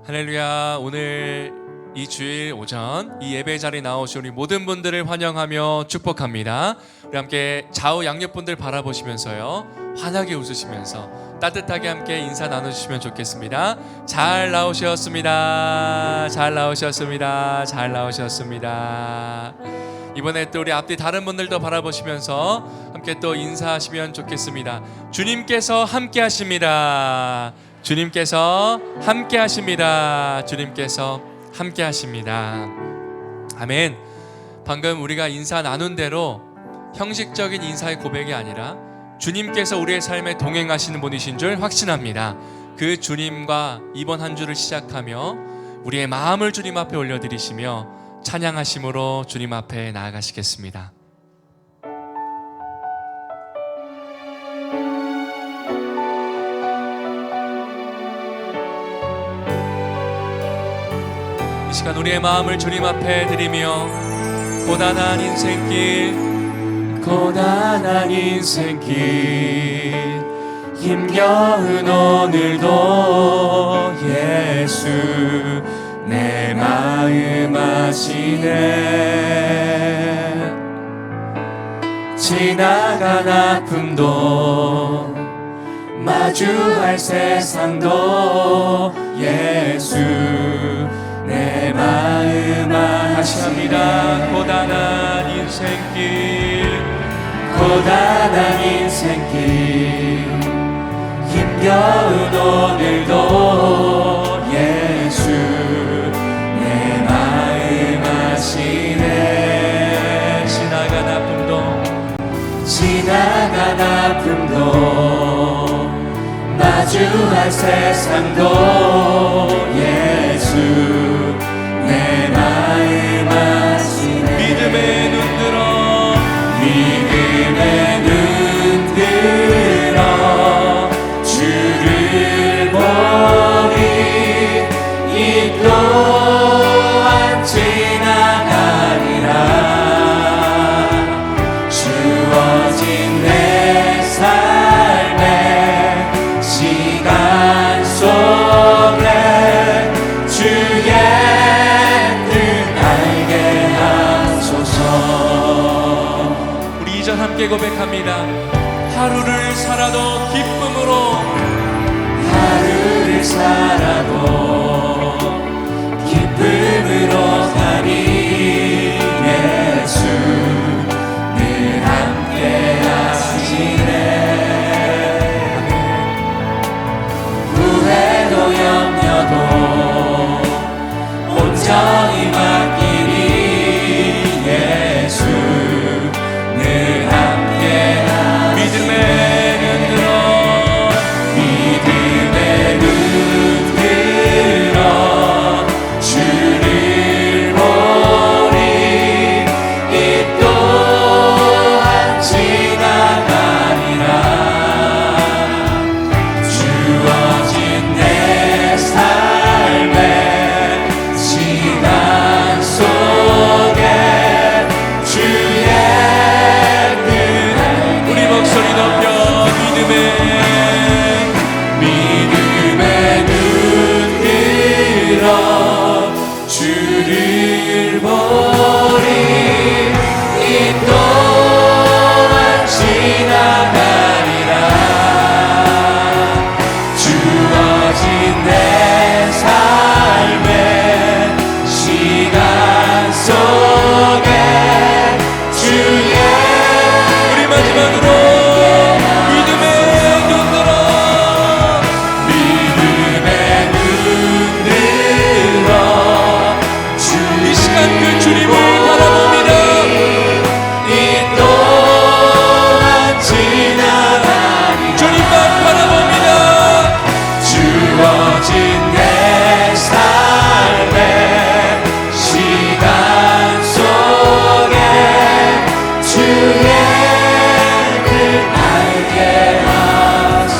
할렐루야. 오늘 이 주일 오전 이 예배 자리에 나오신 우리 모든 분들을 환영하며 축복합니다. 우리 함께 좌우 양옆분들 바라보시면서요, 환하게 웃으시면서 따뜻하게 함께 인사 나눠주시면 좋겠습니다. 잘 나오셨습니다. 잘 나오셨습니다. 잘 나오셨습니다. 이번에 또 우리 앞뒤 다른 분들도 바라보시면서 함께 또 인사하시면 좋겠습니다. 주님께서 함께 하십니다. 주님께서 함께 하십니다. 주님께서 함께 하십니다. 아멘. 방금 우리가 인사 나눈 대로 형식적인 인사의 고백이 아니라 주님께서 우리의 삶에 동행하시는 분이신 줄 확신합니다. 그 주님과 이번 한 주를 시작하며 우리의 마음을 주님 앞에 올려드리시며 찬양하심으로 주님 앞에 나아가시겠습니다. 이 시간 우리의 마음을 주님 앞에 드리며 고단한 인생길, 고단한 인생길, 힘겨운 오늘도 예수 내 마음 아시네. 지나간 아픔도 마주할 세상도 예수 내 마음 아십니다. 고단한 인생길, 고단한 인생길, 힘겨운 오늘도 예수 내 마음 아시네. 지나간 아픔도 마주할 세상도 예수 내 마음 아시네. 믿음의 눈 들어, 믿음의 눈 들어 주를 보리. 이 또한 지나가리라. 주어진 내 삶의 시간 속에 주의 뜻 알게 하소서. 우리 이전 함께 고백합니다. 하루를 살아도 기쁨으로, 하루를 살아도 기쁨으로 가리. 예수 늘 함께 하시네. 후회도 염려도 온전히 맡기리. 예수 늘 함께 하시네. 믿음의 눈 들어, 믿음의 눈 들어 주를 보리. 이 또한 지나가리라. 주어진 내 삶의 시간 속에 주의 뜻. 우리 목소리 높여 믿음의 눈 들어 주를 보리. 이 또한 지나가리라. 주어진 내 삶의 시간 속에 주의. 우리 마지막으로 믿음의 눈 들어, 믿음의 눈 들어 이 시간 그 주님을 바라봅니다. 이 또한 지나가리. 주님만 바라봅니다. 주어진 내 삶의 시간 속에 주의 뜻 알게 하소서.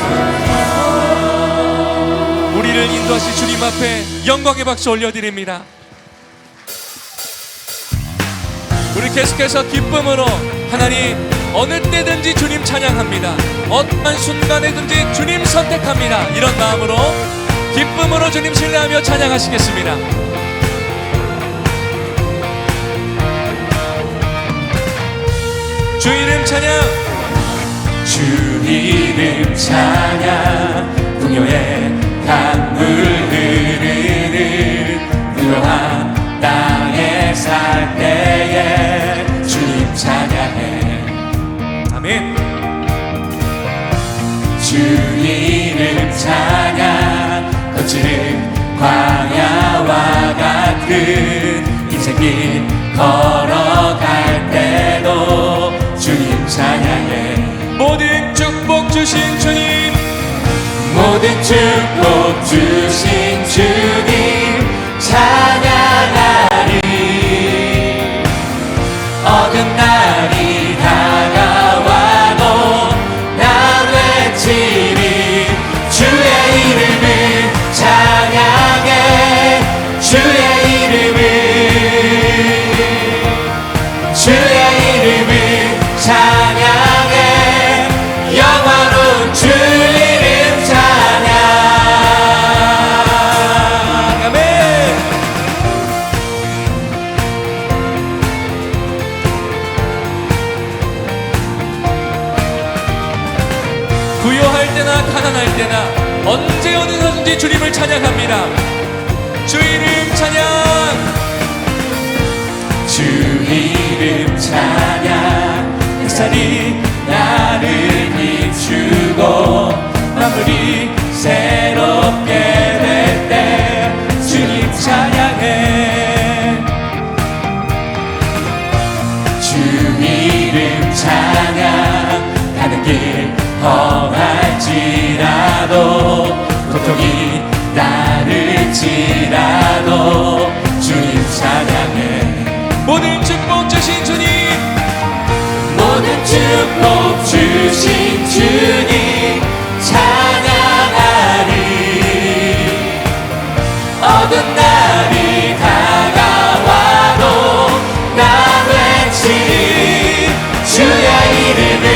우리를 인도하실 주님 앞에 영광의 박수 올려드립니다. 우리 계속해서 기쁨으로 하나님 어느 때든지 주님 찬양합니다. 어떤 순간에든지 주님 선택합니다. 이런 마음으로 기쁨으로 주님 신뢰하며 찬양하시겠습니다. 주 이름 찬양, 주 이름 찬양, 풍요의 강물 흐르는 부요한 땅에 살 때에 주님 찬양해. 아멘. 주 이름 찬양, 거칠은 광야와 같은 인생길 걸어갈 때도 주님 찬양해. 모든 축복 주신 주님, 모든 축복 주신 주님 찬양하리. 어둠날이 다가와도 난 외치리. 주의 이름을 찬양해. 주의 이름을, 주의 이름을 찬양해. 영화로운 주 이름 찬양. 아멘. 부요할 때나 가난할 때나 언제 어디서든지 주님을 찬양합니다. 주 이름 찬양, 주 이름 찬양. 햇살이 나를 비추고 만물이 새롭게 될 때 주님 찬양해. 주 이름 찬양. 가는 길 험할지라도 고통이 따를지라도 주님 찬양해. 모든 축복 주신 주님, 모든 축복 주신 주님 찬양하리. 어떤 날이 다가와도 난 외치리. 주의 이름을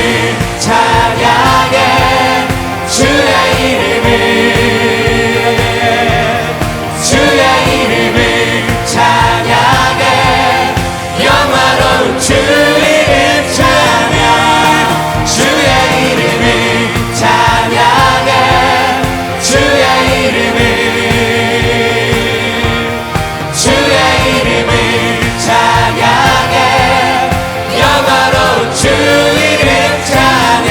찬양해. 주의 이름을, 주의 이름을 찬양해. 영화로운 주 이름 찬양. 주의 이름을 찬양해. 주의 이름을, 주의 이름을 찬양해. 영화로운 주 이름 찬양.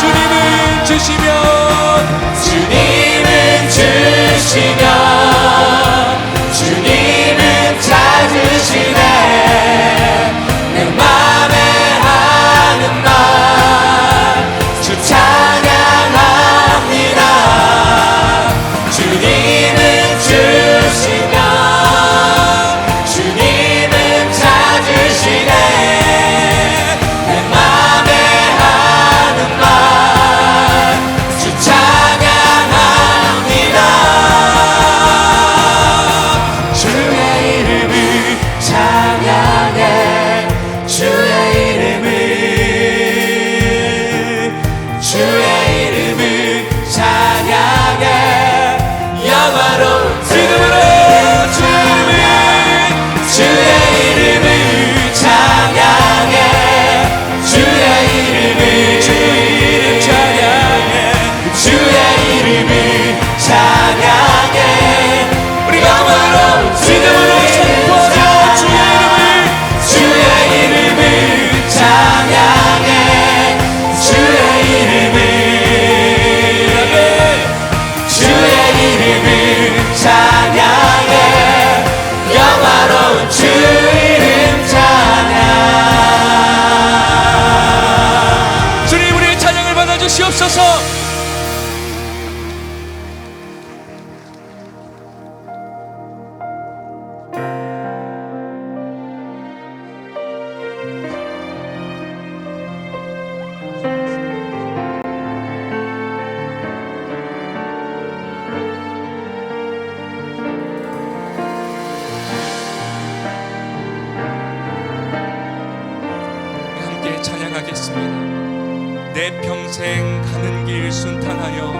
주님은 주시면, 주님은 주시면, 주님은 찾으시네. 내 맘에 하는 말 주 찬양합니다. 주님은 주시면, 주님은 찾으시네. 내 맘에 하는 말 주 찬양합니다. 주의 이름을 찬양해. 주의 이름을, 주의 이름을 찬양해. 영화로운 이름으로 주의 이름을 찬양해. 주의 이름을, 주의 이름 찬양해. 주의 이름을 찬양해. 우리 영화로운 이름으로 선포하자. 주의 이름을 찬양해. 주의 이름을, 주의 이름을 찬양해. 영화로운 주 이름 찬양. 주님 우리의 찬양을 받아주시옵소서. 함께 찬양하겠습니다. 내 평생 가는 길 순탄하여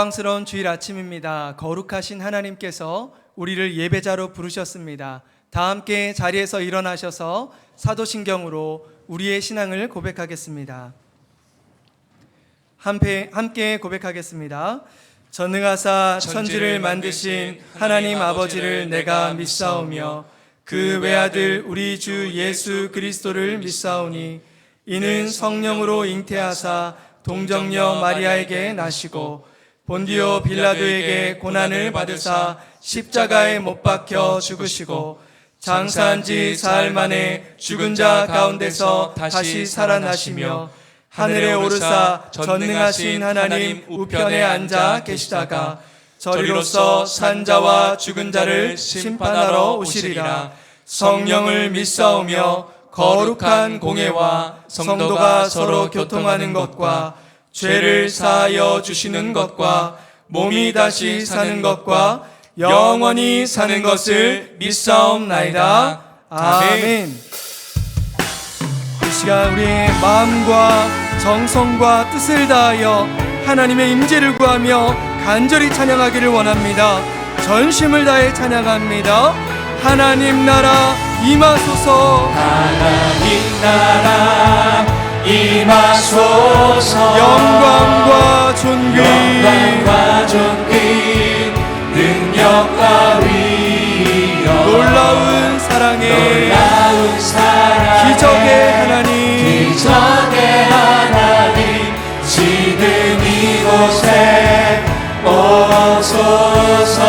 영광스러운 주일 아침입니다. 거룩하신 하나님께서 우리를 예배자로 부르셨습니다. 다 함께 자리에서 일어나셔서 사도신경으로 우리의 신앙을 고백하겠습니다. 함께 고백하겠습니다. 전능하사 천지를 만드신 하나님 아버지를 내가 믿사오며 그 외아들 우리 주 예수 그리스도를 믿사오니 이는 성령으로 잉태하사 동정녀 마리아에게 나시고 본디오 빌라도에게 고난을 받으사 십자가에 못 박혀 죽으시고 장사한 지 사흘 만에 죽은 자 가운데서 다시 살아나시며 하늘에 오르사 전능하신 하나님 우편에 앉아 계시다가 저리로서 산자와 죽은 자를 심판하러 오시리라. 성령을 믿사오며 거룩한 공회와 성도가 서로 교통하는 것과 죄를 사하여 주시는 것과 몸이 다시 사는 것과 영원히 사는 것을 믿사옵나이다. 아멘. 이 시간 우리의 마음과 정성과 뜻을 다하여 하나님의 임재를 구하며 간절히 찬양하기를 원합니다. 전심을 다해 찬양합니다. 하나님 나라 임하소서. 하나님 나라 임하소서. 영광과 존귀 능력과 위엄 놀라운 사랑의 기적의 하나님 지금 이곳에 오소서.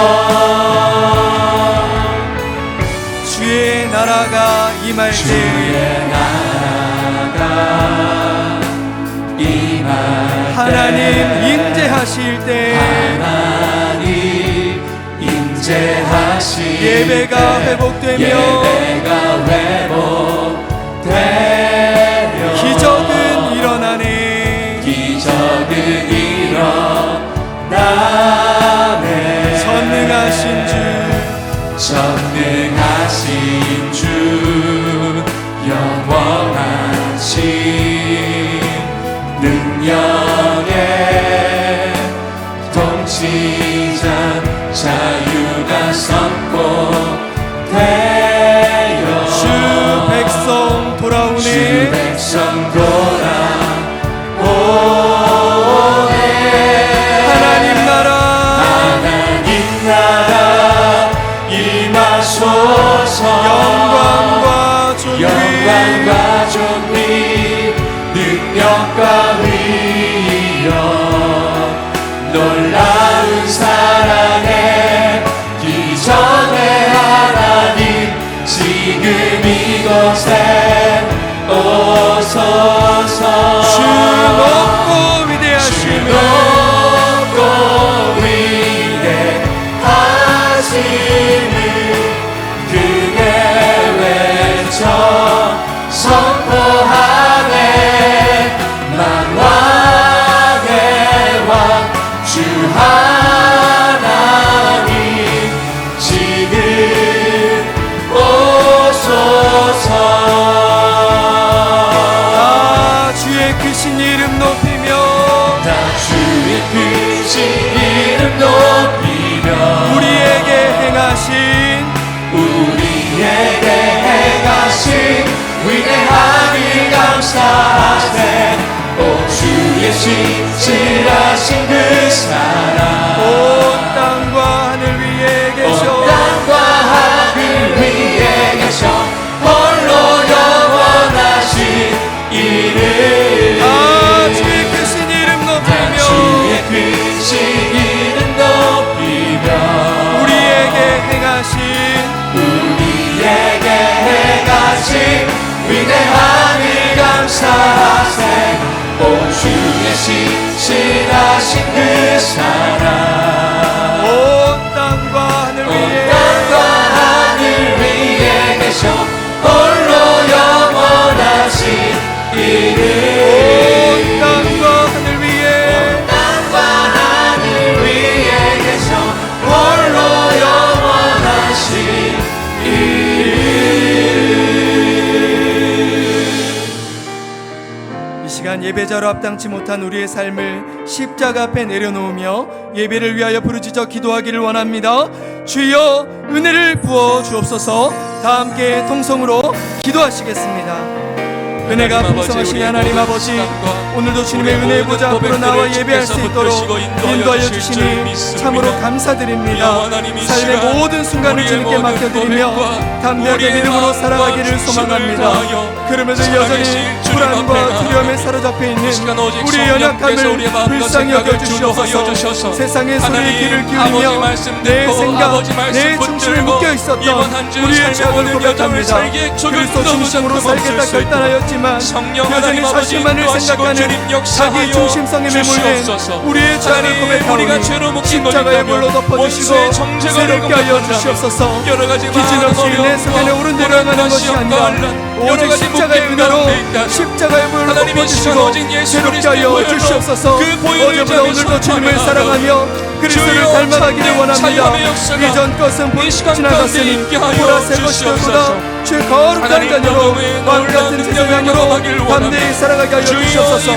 주의 나라가 임할 때 하나님 임재하실 때 예배가 회복되며 기적은 일어나네. 전능하신 주 영원하신 능력의 통치자 자유가 선포되어 주 백성 돌아오네. 주 백성 돌아오네. 하나님 나라 임하소서. 영광과 존귀 능력과 위엄 놀라운 사랑의 기적의 하나님 지금 이곳에 오소서. 주 높고 위대하시며 크게 외쳐 선포하네. 만왕의 왕 주 하나님 지금 오소서. 다 주의 크신 이름 높이며 다 주의 크신 이름 높이며 우리에게 행하신 위대함을 감사하세. 오 주의 신실하신 그 사랑 온 땅과 하늘 위에 계셔 홀로 영원하신 이름. 다 주의 크신 이름 높이며 우리에게 행하신 위대함을 감사하세. 오 주의 신실하신 그 사랑 온 땅과 하늘 위에 계셔 홀로 영원하신 이름. 온 땅과 하늘 위에 계셔 홀로 영원하신 이름. 이 시간 예배자로 합당치 못한 우리의 삶을 십자가 앞에 내려놓으며 예배를 위하여 부르짖어 기도하기를 원합니다. 주여 은혜를 부어 주옵소서. 다 함께 통성으로 기도하시겠습니다. 은혜가 풍성하신 하나님 아버지, 오늘도 주님의 은혜의 보좌 앞으로 나와 예배할 수 있도록 인도하여 주시니 참으로 감사드립니다. 삶의 모든 순간을 주님께 맡겨드리며 담대하게 믿음으로 살아가기를 소망합니다. 그러면서 여전히 불안과 두려움에 사로잡혀 있는 우리의 연약함을 불쌍히 여겨주시옵소서. 세상의 소리에 귀를 기울이며 내 생각, 내 중심에 묶여있었던 우리의 죄악을 고백합니다. 그리스도 중심으로 살겠다 결단하였지만 여전히 자신만을 생각하는 자기 중심성에 매몰된 우리의 죄악을 고백하오니 십자가의 물로 덮어주시고 새롭게 하여 주시옵소서. 기준 없이 내 속에 오른대로 향하는 것이 아니라 오직 십자가의 은혜로 십자가의 물로 덮어주시고 새롭게 하여 주시옵소서. 어제보다 오늘도 주님을 사랑하며 그리스도를 닮아가기를 원합니다. 이전 것은 지나갔으니 보라 새 것이 되도다. 주 거룩한 자녀로 왕같은 제사장으로 담대히 살아가게 하여 주시옵소서.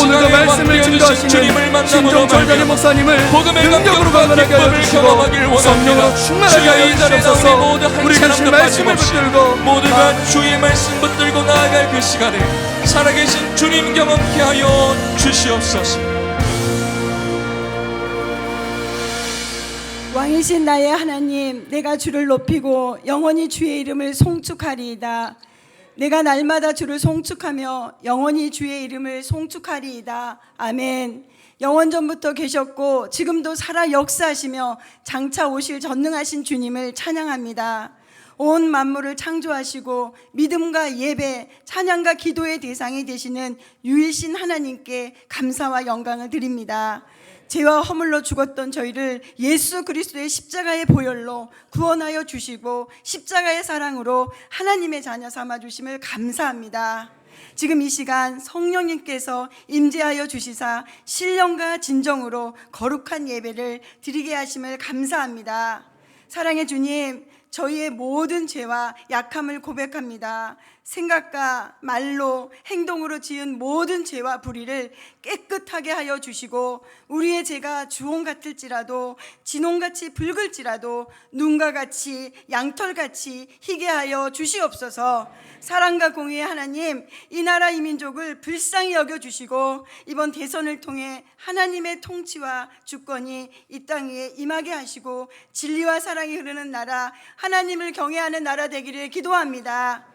오늘도 말씀을 증거하시는 신종철 전임 목사님을 능력으로 강건하게 하여 주시고 성령으로 충만하게 하여 주시옵소서. 우리 자신 말씀을 붙들고 모두가 주의 말씀 붙들고 나아갈 그 시간에 살아계신 주님 경험케 하여 주시옵소서. 왕이신 나의 하나님, 내가 주를 높이고 영원히 주의 이름을 송축하리이다. 내가 날마다 주를 송축하며 영원히 주의 이름을 송축하리이다. 아멘. 영원전부터 계셨고 지금도 살아 역사하시며 장차 오실 전능하신 주님을 찬양합니다. 온 만물을 창조하시고 믿음과 예배, 찬양과 기도의 대상이 되시는 유일신 하나님께 감사와 영광을 드립니다. 죄와 허물로 죽었던 저희를 예수 그리스도의 십자가의 보혈로 구원하여 주시고 십자가의 사랑으로 하나님의 자녀 삼아 주심을 감사합니다. 지금 이 시간 성령님께서 임재하여 주시사 신령과 진정으로 거룩한 예배를 드리게 하심을 감사합니다. 사랑의 주님, 저희의 모든 죄와 약함을 고백합니다. 생각과 말로 행동으로 지은 모든 죄와 불의를 깨끗하게 하여 주시고 우리의 죄가 주홍 같을지라도 진홍같이 붉을지라도 눈과 같이 양털같이 희게 하여 주시옵소서. 사랑과 공의의 하나님, 이 나라 이 민족을 불쌍히 여겨주시고 이번 대선을 통해 하나님의 통치와 주권이 이 땅 위에 임하게 하시고 진리와 사랑이 흐르는 나라, 하나님을 경외하는 나라 되기를 기도합니다.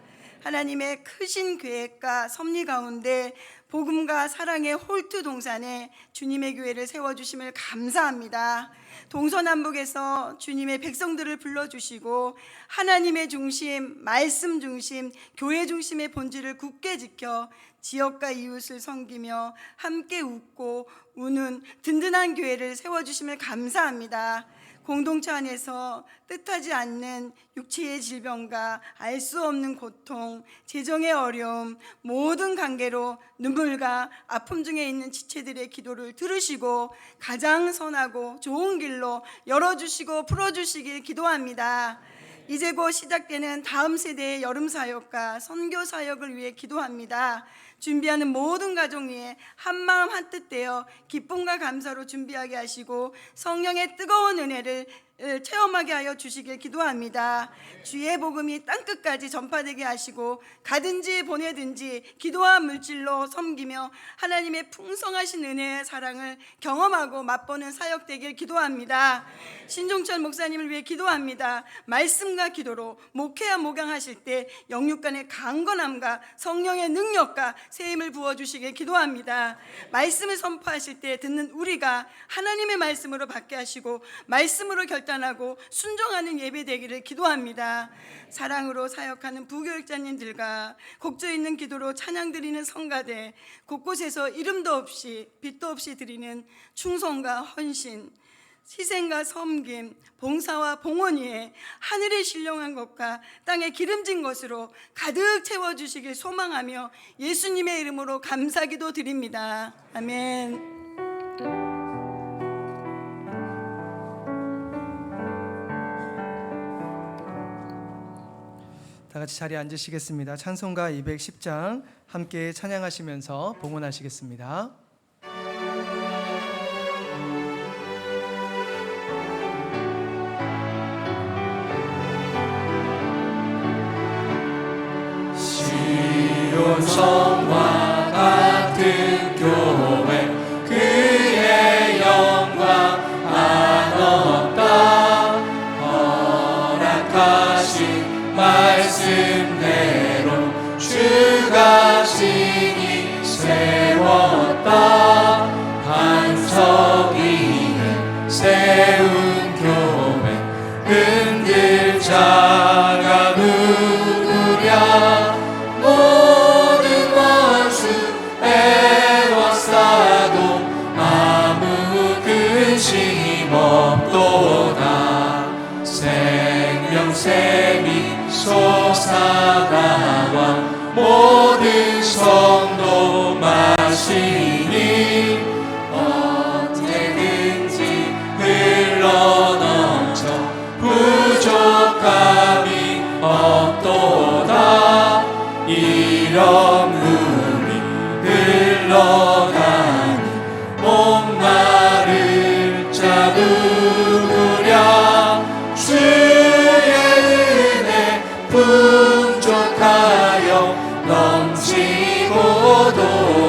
하나님의 크신 계획과 섭리 가운데 복음과 사랑의 홀트 동산에 주님의 교회를 세워주심을 감사합니다. 동서남북에서 주님의 백성들을 불러주시고 하나님의 중심, 말씀 중심, 교회 중심의 본질을 굳게 지켜 지역과 이웃을 섬기며 함께 웃고 우는 든든한 교회를 세워주심을 감사합니다. 공동체 안에서 뜻하지 않는 육체의 질병과 알 수 없는 고통, 재정의 어려움, 모든 관계로 눈물과 아픔 중에 있는 지체들의 기도를 들으시고 가장 선하고 좋은 길로 열어주시고 풀어주시길 기도합니다. 이제 곧 시작되는 다음 세대의 여름 사역과 선교 사역을 위해 기도합니다. 준비하는 모든 가정 위에 한마음 한뜻 되어 기쁨과 감사로 준비하게 하시고 성령의 뜨거운 은혜를 체험하게 하여 주시길 기도합니다. 주의 복음이 땅끝까지 전파되게 하시고 가든지 보내든지 기도와 물질로 섬기며 하나님의 풍성하신 은혜의 사랑을 경험하고 맛보는 사역 되길 기도합니다. 신종철 목사님을 위해 기도합니다. 말씀과 기도로 목회와 목양하실 때 영육간의 강건함과 성령의 능력과 세임을 부어주시길 기도합니다. 말씀을 선포하실 때 듣는 우리가 하나님의 말씀으로 받게 하시고 말씀으로 결단하고 순종하는 예배 되기를 기도합니다. 사랑으로 사역하는 부교육자님들과 곡조 있는 기도로 찬양 드리는 성가대, 곳곳에서 이름도 없이 빛도 없이 드리는 충성과 헌신, 희생과 섬김, 봉사와 봉헌 위에 하늘의 신령한 것과 땅의 기름진 것으로 가득 채워주시길 소망하며 예수님의 이름으로 감사기도 드립니다. 아멘. 다 같이 자리에 앉으시겠습니다. 찬송가 210장 함께 찬양하시면서 봉헌하시겠습니다. 시온성과 같은 교회 그의 영광 한없다 허락하신 말씀대로 주가 신이 세웠다 반석 위에 세운 교회 흔들 자가 누구랴 모든 원수 애워싸도 아무 근심 없도다 생명샘이 솟아나와 모든 성도 마시니 언제든지 흘러넘쳐 부족함이 없도다 이런 물이 흘러가니 목마를 자 누구랴 주의 은혜 풍족하여 넘치고도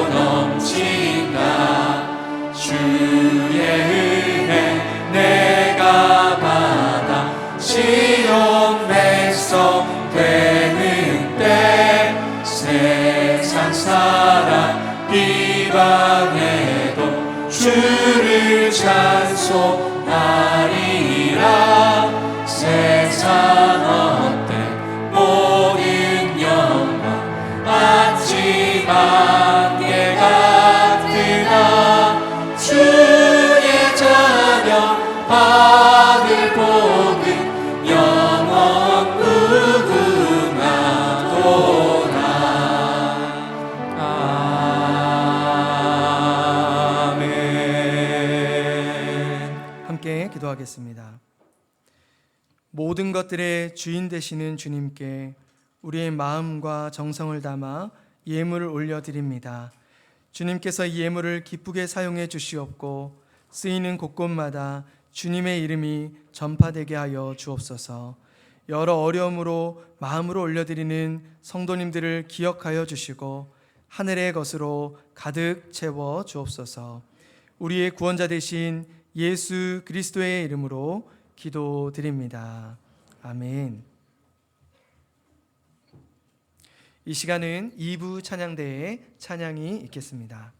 넘친다 주의 은혜 내가 받아 시온 백성 되는 때 세상 사람 비방해도 주를 찬송하리라 세상 어때 모든 영광 마지막 예 같으나 주의 자녀 받을 복은 영원 무궁하도다 아멘. 함께 기도하겠습니다. 모든 것들의 주인 되시는 주님께 우리의 마음과 정성을 담아 예물을 올려드립니다. 주님께서 이 예물을 기쁘게 사용해 주시옵고 쓰이는 곳곳마다 주님의 이름이 전파되게 하여 주옵소서. 여러 어려움으로 마음으로 올려드리는 성도님들을 기억하여 주시고 하늘의 것으로 가득 채워 주옵소서. 우리의 구원자 되신 예수 그리스도의 이름으로 기도드립니다. 아멘. 이 시간은 2부 찬양대의 찬양이 있겠습니다.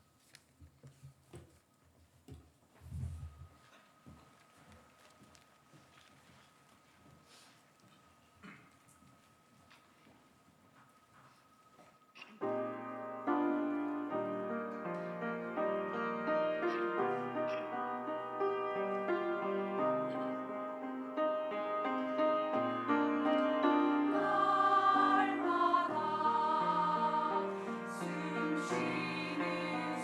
날마다 숨 쉬는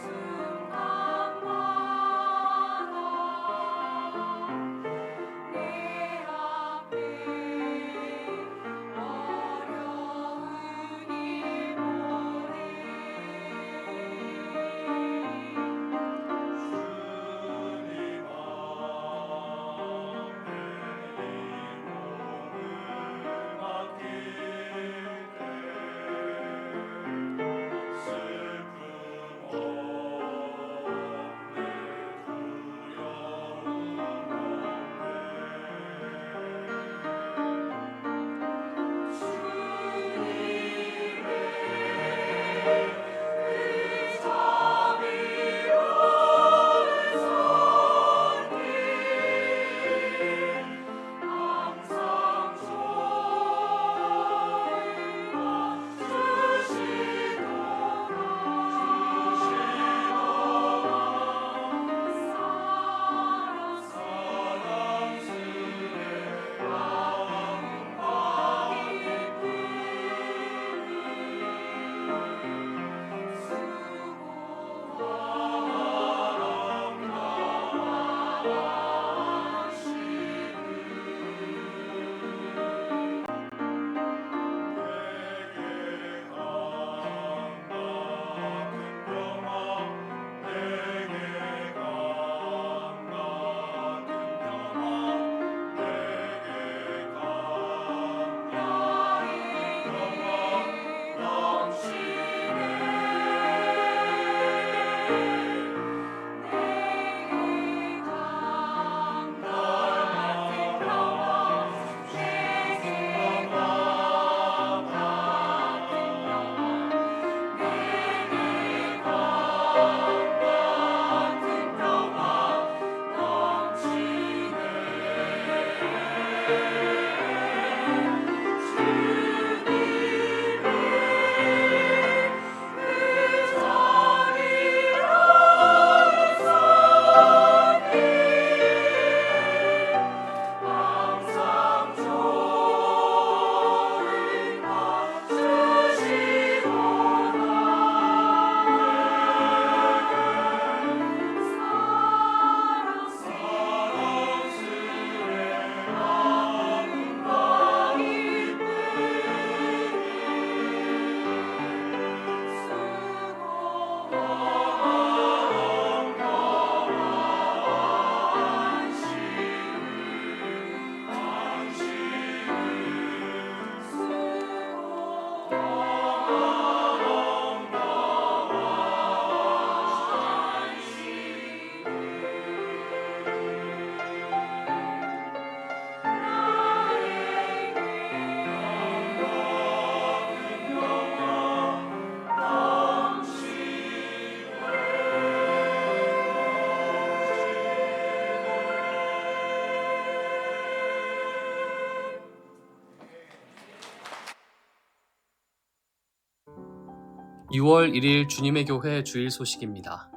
6월 1일 주님의 교회 주일 소식입니다.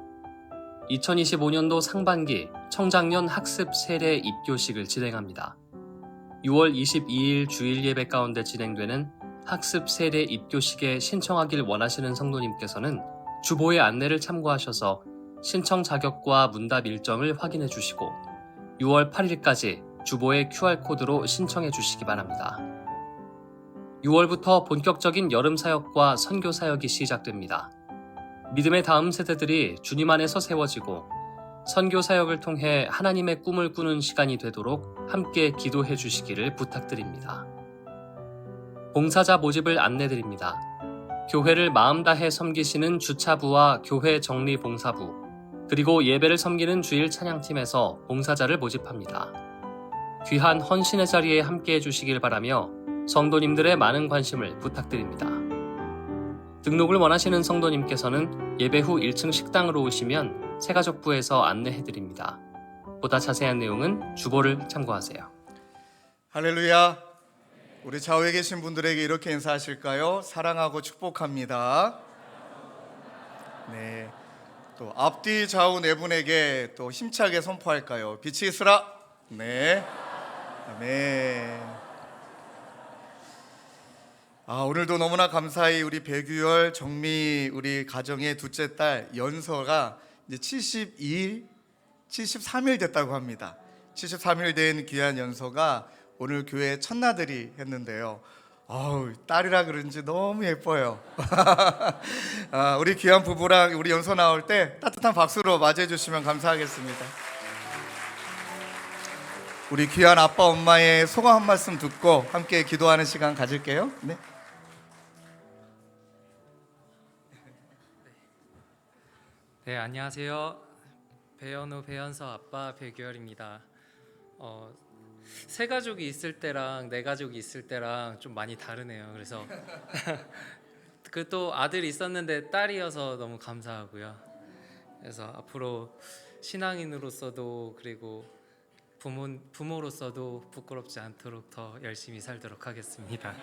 2025년도 상반기 청장년 학습 세례 입교식을 진행합니다. 6월 22일 주일 예배 가운데 진행되는 학습 세례 입교식에 신청하길 원하시는 성도님께서는 주보의 안내를 참고하셔서 신청 자격과 문답 일정을 확인해 주시고 6월 8일까지 주보의 QR코드로 신청해 주시기 바랍니다. 6월부터 본격적인 여름 사역과 선교 사역이 시작됩니다. 믿음의 다음 세대들이 주님 안에서 세워지고 선교 사역을 통해 하나님의 꿈을 꾸는 시간이 되도록 함께 기도해 주시기를 부탁드립니다. 봉사자 모집을 안내드립니다. 교회를 마음 다해 섬기시는 주차부와 교회 정리봉사부, 그리고 예배를 섬기는 주일 찬양팀에서 봉사자를 모집합니다. 귀한 헌신의 자리에 함께 해주시길 바라며 성도님들의 많은 관심을 부탁드립니다. 등록을 원하시는 성도님께서는 예배 후 1층 식당으로 오시면 새가족부에서 안내해드립니다. 보다 자세한 내용은 주보를 참고하세요. 할렐루야. 우리 좌우에 계신 분들에게 이렇게 인사하실까요? 사랑하고 축복합니다. 네. 또 앞뒤 좌우 네 분에게 또 힘차게 선포할까요? 빛이 있으라. 네. 아멘. 오늘도 너무나 감사히 우리 배규열 정미 우리 가정의 둘째 딸 연서가 이제 73일 됐다고 합니다. 73일 된 귀한 연서가 오늘 교회 첫나들이 했는데요. 딸이라 그런지 너무 예뻐요. 우리 귀한 부부랑 우리 연서 나올 때 따뜻한 박수로 맞이해 주시면 감사하겠습니다. 우리 귀한 아빠 엄마의 소감 한 말씀 듣고 함께 기도하는 시간 가질게요. 네. 네, 안녕하세요. 배현우, 배현서 아빠 배규열입니다. 세 가족이 있을 때랑 네 가족이 있을 때랑 좀 많이 다르네요. 그래서 그 또 아들이 있었는데 딸이어서 너무 감사하고요. 그래서 앞으로 신앙인으로서도 그리고 부모로서도 부끄럽지 않도록 더 열심히 살도록 하겠습니다.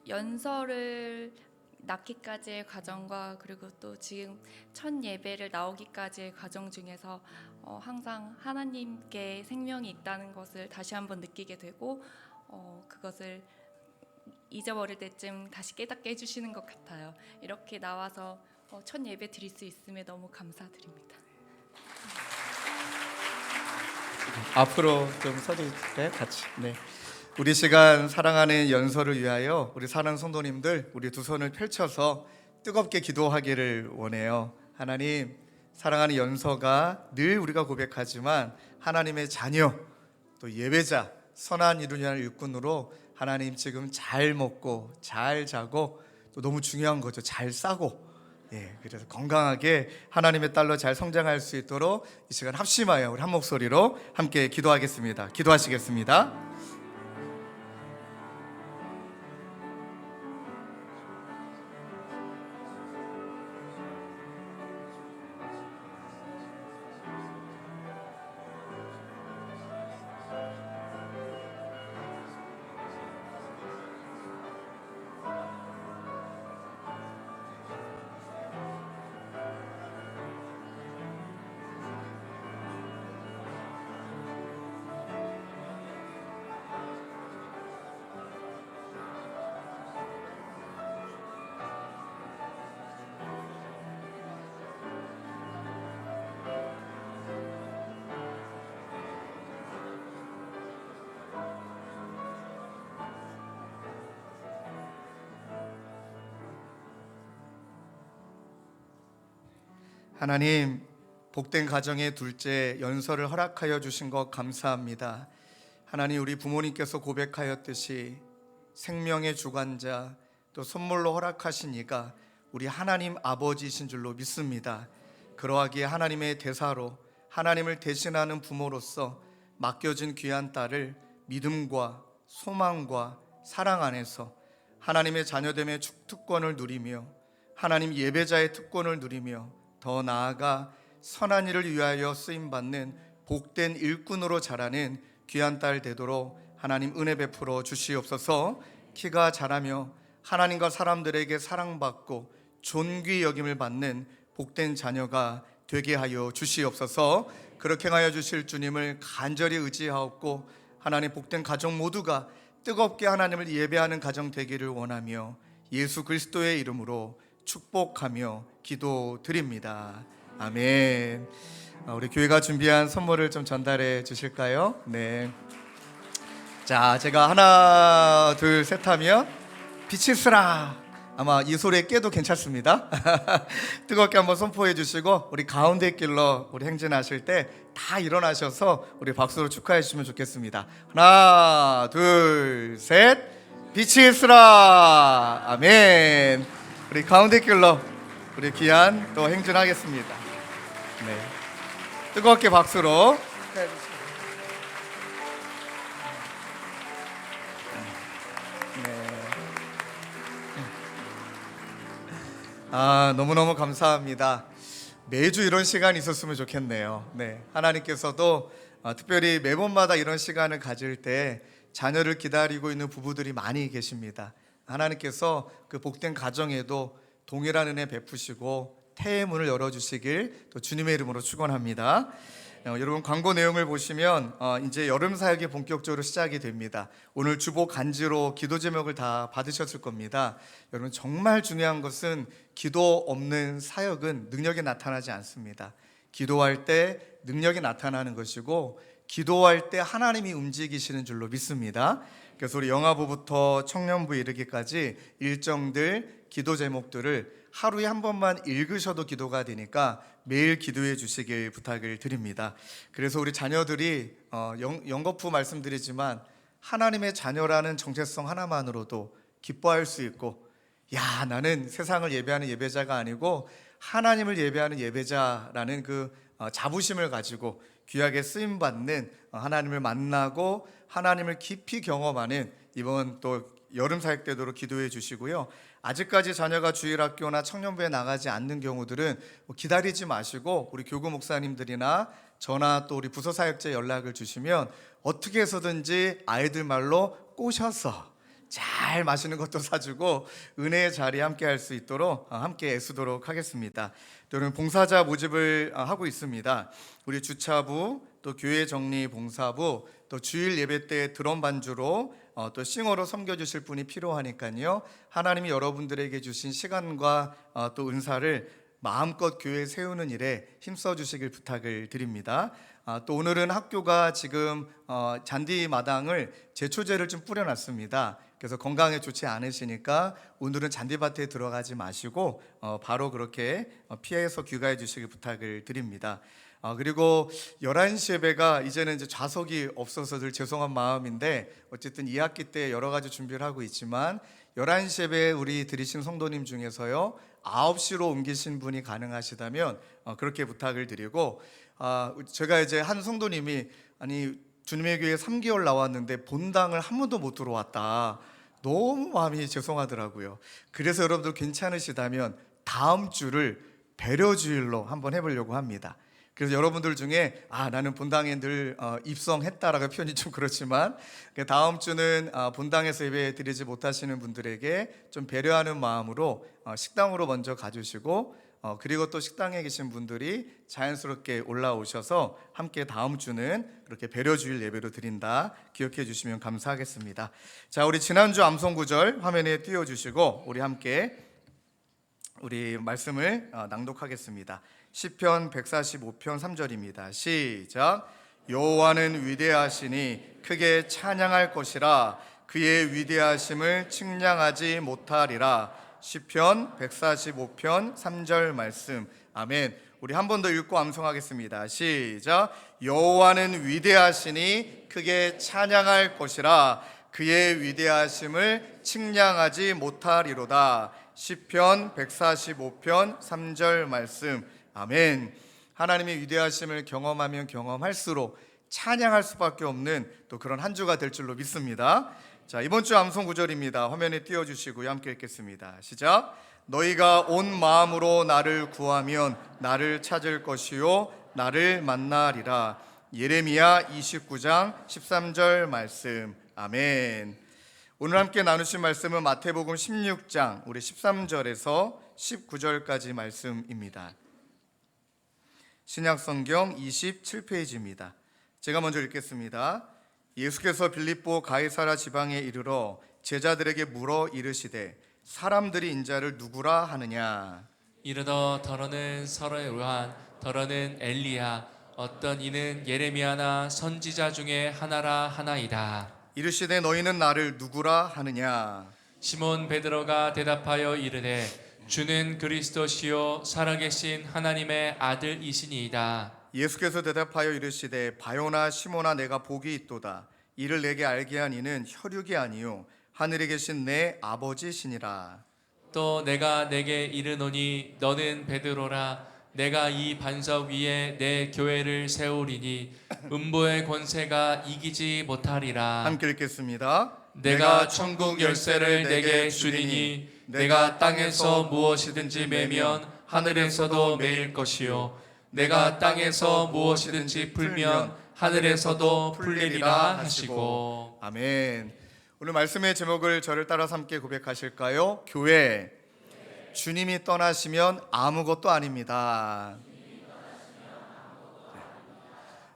연설을 낳기까지의 과정과 그리고 또 지금 첫 예배를 나오기까지의 과정 중에서 항상 하나님께 생명이 있다는 것을 다시 한번 느끼게 되고 그것을 잊어버릴 때쯤 다시 깨닫게 해주시는 것 같아요. 이렇게 나와서 첫 예배 드릴 수 있음에 너무 감사드립니다. 앞으로 좀 서주실까요? 같이. 네. 우리 시간 사랑하는 연서를 위하여 우리 사랑하는 성도님들 우리 두 손을 펼쳐서 뜨겁게 기도하기를 원해요. 하나님, 사랑하는 연서가 늘 우리가 고백하지만 하나님의 자녀, 또 예배자, 선한 이를 위한 일꾼으로 하나님 지금 잘 먹고 잘 자고 또 너무 중요한 거죠. 잘 싸고 그래서 건강하게 하나님의 딸로 잘 성장할 수 있도록 이 시간 합심하여 우리 한 목소리로 함께 기도하겠습니다. 기도하시겠습니다. 하나님, 복된 가정의 둘째 연서를 허락하여 주신 것 감사합니다. 하나님, 우리 부모님께서 고백하였듯이 생명의 주관자 또 선물로 허락하신 이가 우리 하나님 아버지이신 줄로 믿습니다. 그러하기에 하나님의 대사로 하나님을 대신하는 부모로서 맡겨진 귀한 딸을 믿음과 소망과 사랑 안에서 하나님의 자녀됨의 특권을 누리며 하나님 예배자의 특권을 누리며 더 나아가 선한 일을 위하여 쓰임받는 복된 일꾼으로 자라는 귀한 딸 되도록 하나님 은혜 베풀어 주시옵소서. 키가 자라며 하나님과 사람들에게 사랑받고 존귀 여김을 받는 복된 자녀가 되게 하여 주시옵소서. 그렇게 하여 주실 주님을 간절히 의지하옵고 하나님 복된 가정 모두가 뜨겁게 하나님을 예배하는 가정 되기를 원하며 예수 그리스도의 이름으로 축복하며 기도드립니다. 아멘. 우리 교회가 준비한 선물을 좀 전달해 주실까요? 네. 자, 제가 하나 둘 셋 하면 빛이 쓰라. 아마 이 소리에 깨도 괜찮습니다. 뜨겁게 한번 선포해 주시고 우리 가운데 길로 우리 행진하실 때 다 일어나셔서 우리 박수로 축하해 주시면 좋겠습니다. 하나 둘 셋, 빛이 쓰라. 아멘. 우리 가운데 길로 우리 귀한 또 행진하겠습니다. 네. 뜨겁게 박수로 축하해 주시죠. 너무너무 감사합니다. 매주 이런 시간이 있었으면 좋겠네요. 네, 하나님께서도 특별히 매번마다 이런 시간을 가질 때 자녀를 기다리고 있는 부부들이 많이 계십니다. 하나님께서 그 복된 가정에도 동일한 은혜 베푸시고 태의 문을 열어주시길 또 주님의 이름으로 축원합니다. 여러분 광고 내용을 보시면 이제 여름 사역이 본격적으로 시작이 됩니다. 오늘 주보 간지로 기도 제목을 다 받으셨을 겁니다. 여러분 정말 중요한 것은 기도 없는 사역은 능력이 나타나지 않습니다. 기도할 때 능력이 나타나는 것이고 기도할 때 하나님이 움직이시는 줄로 믿습니다. 그래서 우리 영아부부터 청년부에 이르기까지 일정들 기도 제목들을 하루에 한 번만 읽으셔도 기도가 되니까 매일 기도해 주시길 부탁을 드립니다. 그래서 우리 자녀들이 연거푸 말씀드리지만 하나님의 자녀라는 정체성 하나만으로도 기뻐할 수 있고, 야, 나는 세상을 예배하는 예배자가 아니고 하나님을 예배하는 예배자라는 그 자부심을 가지고 귀하게 쓰임받는 하나님을 만나고 하나님을 깊이 경험하는 이번 또 여름 사역 되도록 기도해 주시고요. 아직까지 자녀가 주일학교나 청년부에 나가지 않는 경우들은 기다리지 마시고 우리 교구 목사님들이나 저나 또 우리 부서사역자에 연락을 주시면 어떻게 해서든지 아이들 말로 꼬셔서 잘 마시는 것도 사주고 은혜의 자리에 함께 할 수 있도록 함께 애쓰도록 하겠습니다. 또 여러분 봉사자 모집을 하고 있습니다. 우리 주차부, 또 교회 정리 봉사부, 또 주일 예배 때 드럼 반주로 또 싱어로 섬겨주실 분이 필요하니까요. 하나님이 여러분들에게 주신 시간과 또 은사를 마음껏 교회에 세우는 일에 힘써 주시길 부탁을 드립니다. 또 오늘은 학교가 지금 잔디 마당을 제초제를 좀 뿌려놨습니다. 그래서 건강에 좋지 않으시니까 오늘은 잔디밭에 들어가지 마시고 바로 그렇게 피해서 귀가해 주시길 부탁을 드립니다. 그리고 11시 예배가 이제는 이제 좌석이 없어서 늘 죄송한 마음인데 어쨌든 2학기 때 여러 가지 준비를 하고 있지만 11시 예배 우리 들이신 성도님 중에서요 9시로 옮기신 분이 가능하시다면 그렇게 부탁을 드리고, 제가 이제 한 성도님이 아니 주님의 교회 3개월 나왔는데 본당을 한 번도 못 들어왔다. 너무 마음이 죄송하더라고요. 그래서 여러분들 괜찮으시다면 다음 주를 배려주일로 한번 해보려고 합니다. 그래서 여러분들 중에 나는 본당에 늘 입성했다라고 표현이 좀 그렇지만 다음 주는 본당에서 예배 드리지 못하시는 분들에게 좀 배려하는 마음으로 식당으로 먼저 가주시고 그리고 또 식당에 계신 분들이 자연스럽게 올라오셔서 함께 다음 주는 그렇게 배려주일 예배로 드린다 기억해 주시면 감사하겠습니다. 자, 우리 지난주 암송구절 화면에 띄워주시고 우리 함께 우리 말씀을 낭독하겠습니다. 시편 145편 3절입니다. 시작. 여호와는 위대하시니 크게 찬양할 것이라 그의 위대하심을 측량하지 못하리라. 시편 145편 3절 말씀. 아멘. 우리 한 번 더 읽고 암송하겠습니다. 시작. 여호와는 위대하시니 크게 찬양할 것이라 그의 위대하심을 측량하지 못하리로다. 시편 145편 3절 말씀. 아멘. 하나님의 위대하심을 경험하면 경험할수록 찬양할 수밖에 없는 또 그런 한 주가 될 줄로 믿습니다. 자, 이번 주 암송 구절입니다. 화면에 띄워주시고요. 함께 읽겠습니다. 시작. 너희가 온 마음으로 나를 구하면 나를 찾을 것이요 나를 만나리라. 예레미야 29장 13절 말씀. 아멘. 오늘 함께 나누신 말씀은 마태복음 16장 우리 13절에서 19절까지 말씀입니다. 신약성경 27페이지입니다. 제가 먼저 읽겠습니다. 예수께서 빌립보 가이사라 지방에 이르러 제자들에게 물어 이르시되 사람들이 인자를 누구라 하느냐. 이르더 더러는 서로의 요한, 더러는 엘리야, 어떤 이는 예레미야나 선지자 중에 하나라 하나이다. 이르시되 너희는 나를 누구라 하느냐. 시몬 베드로가 대답하여 이르되 주는 그리스도시요 살아계신 하나님의 아들이시니이다. 예수께서 대답하여 이르시되 바요나 시몬아 내가 복이 있도다. 이를 내게 알게 한 이는 혈육이 아니요 하늘에 계신 내 아버지시니라. 또 내가 내게 이르노니 너는 베드로라. 내가 이 반석 위에 내 교회를 세우리니 음보의 권세가 이기지 못하리라. 함께 읽겠습니다. 내가 천국 열쇠를 내게 주리니 내가 땅에서 무엇이든지 매면 하늘에서도 매일 것이요 내가 땅에서 무엇이든지 풀면 하늘에서도 풀리리라 하시고. 아멘. 오늘 말씀의 제목을 저를 따라서 함께 고백하실까요? 교회. 주님이 떠나시면 아무것도 아닙니다.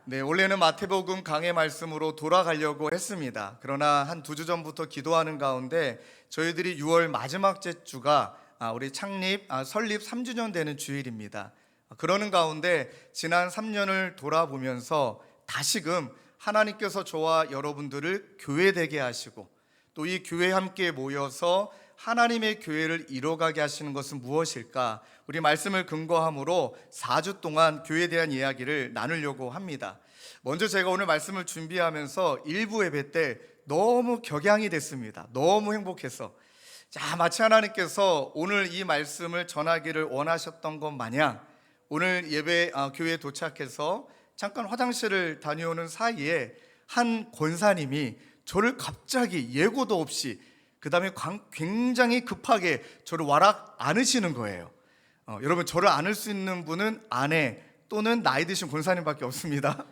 네, 원래는 마태복음 강해 말씀으로 돌아가려고 했습니다. 그러나 한 2주 전부터 기도하는 가운데 저희들이 6월 마지막 주가 우리 설립 3주년 되는 주일입니다. 그러는 가운데 지난 3년을 돌아보면서 다시금 하나님께서 저와 여러분들을 교회되게 하시고 또 이 교회에 함께 모여서 하나님의 교회를 이뤄가게 하시는 것은 무엇일까? 우리 말씀을 근거함으로 4주 동안 교회에 대한 이야기를 나누려고 합니다. 먼저 제가 오늘 말씀을 준비하면서 일부 예배 때 너무 격양이 됐습니다. 너무 행복해서. 자, 마치 하나님께서 오늘 이 말씀을 전하기를 원하셨던 것 마냥 오늘 교회에 도착해서 잠깐 화장실을 다녀오는 사이에 한 권사님이 저를 갑자기 예고도 없이 그 다음에 굉장히 급하게 저를 와락 안으시는 거예요. 여러분, 저를 안을 수 있는 분은 아내 또는 나이 드신 권사님밖에 없습니다.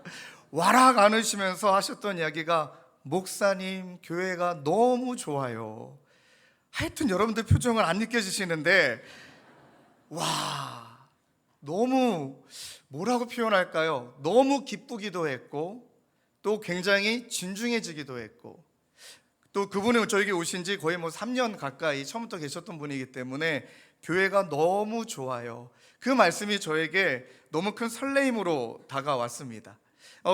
와락 안으시면서 하셨던 이야기가 목사님 교회가 너무 좋아요. 하여튼 여러분들 표정을 안 느껴지시는데 와, 너무 뭐라고 표현할까요? 너무 기쁘기도 했고 또 굉장히 진중해지기도 했고 또 그분은 저에게 오신 지 거의 3년 가까이 처음부터 계셨던 분이기 때문에 교회가 너무 좋아요. 그 말씀이 저에게 너무 큰 설레임으로 다가왔습니다.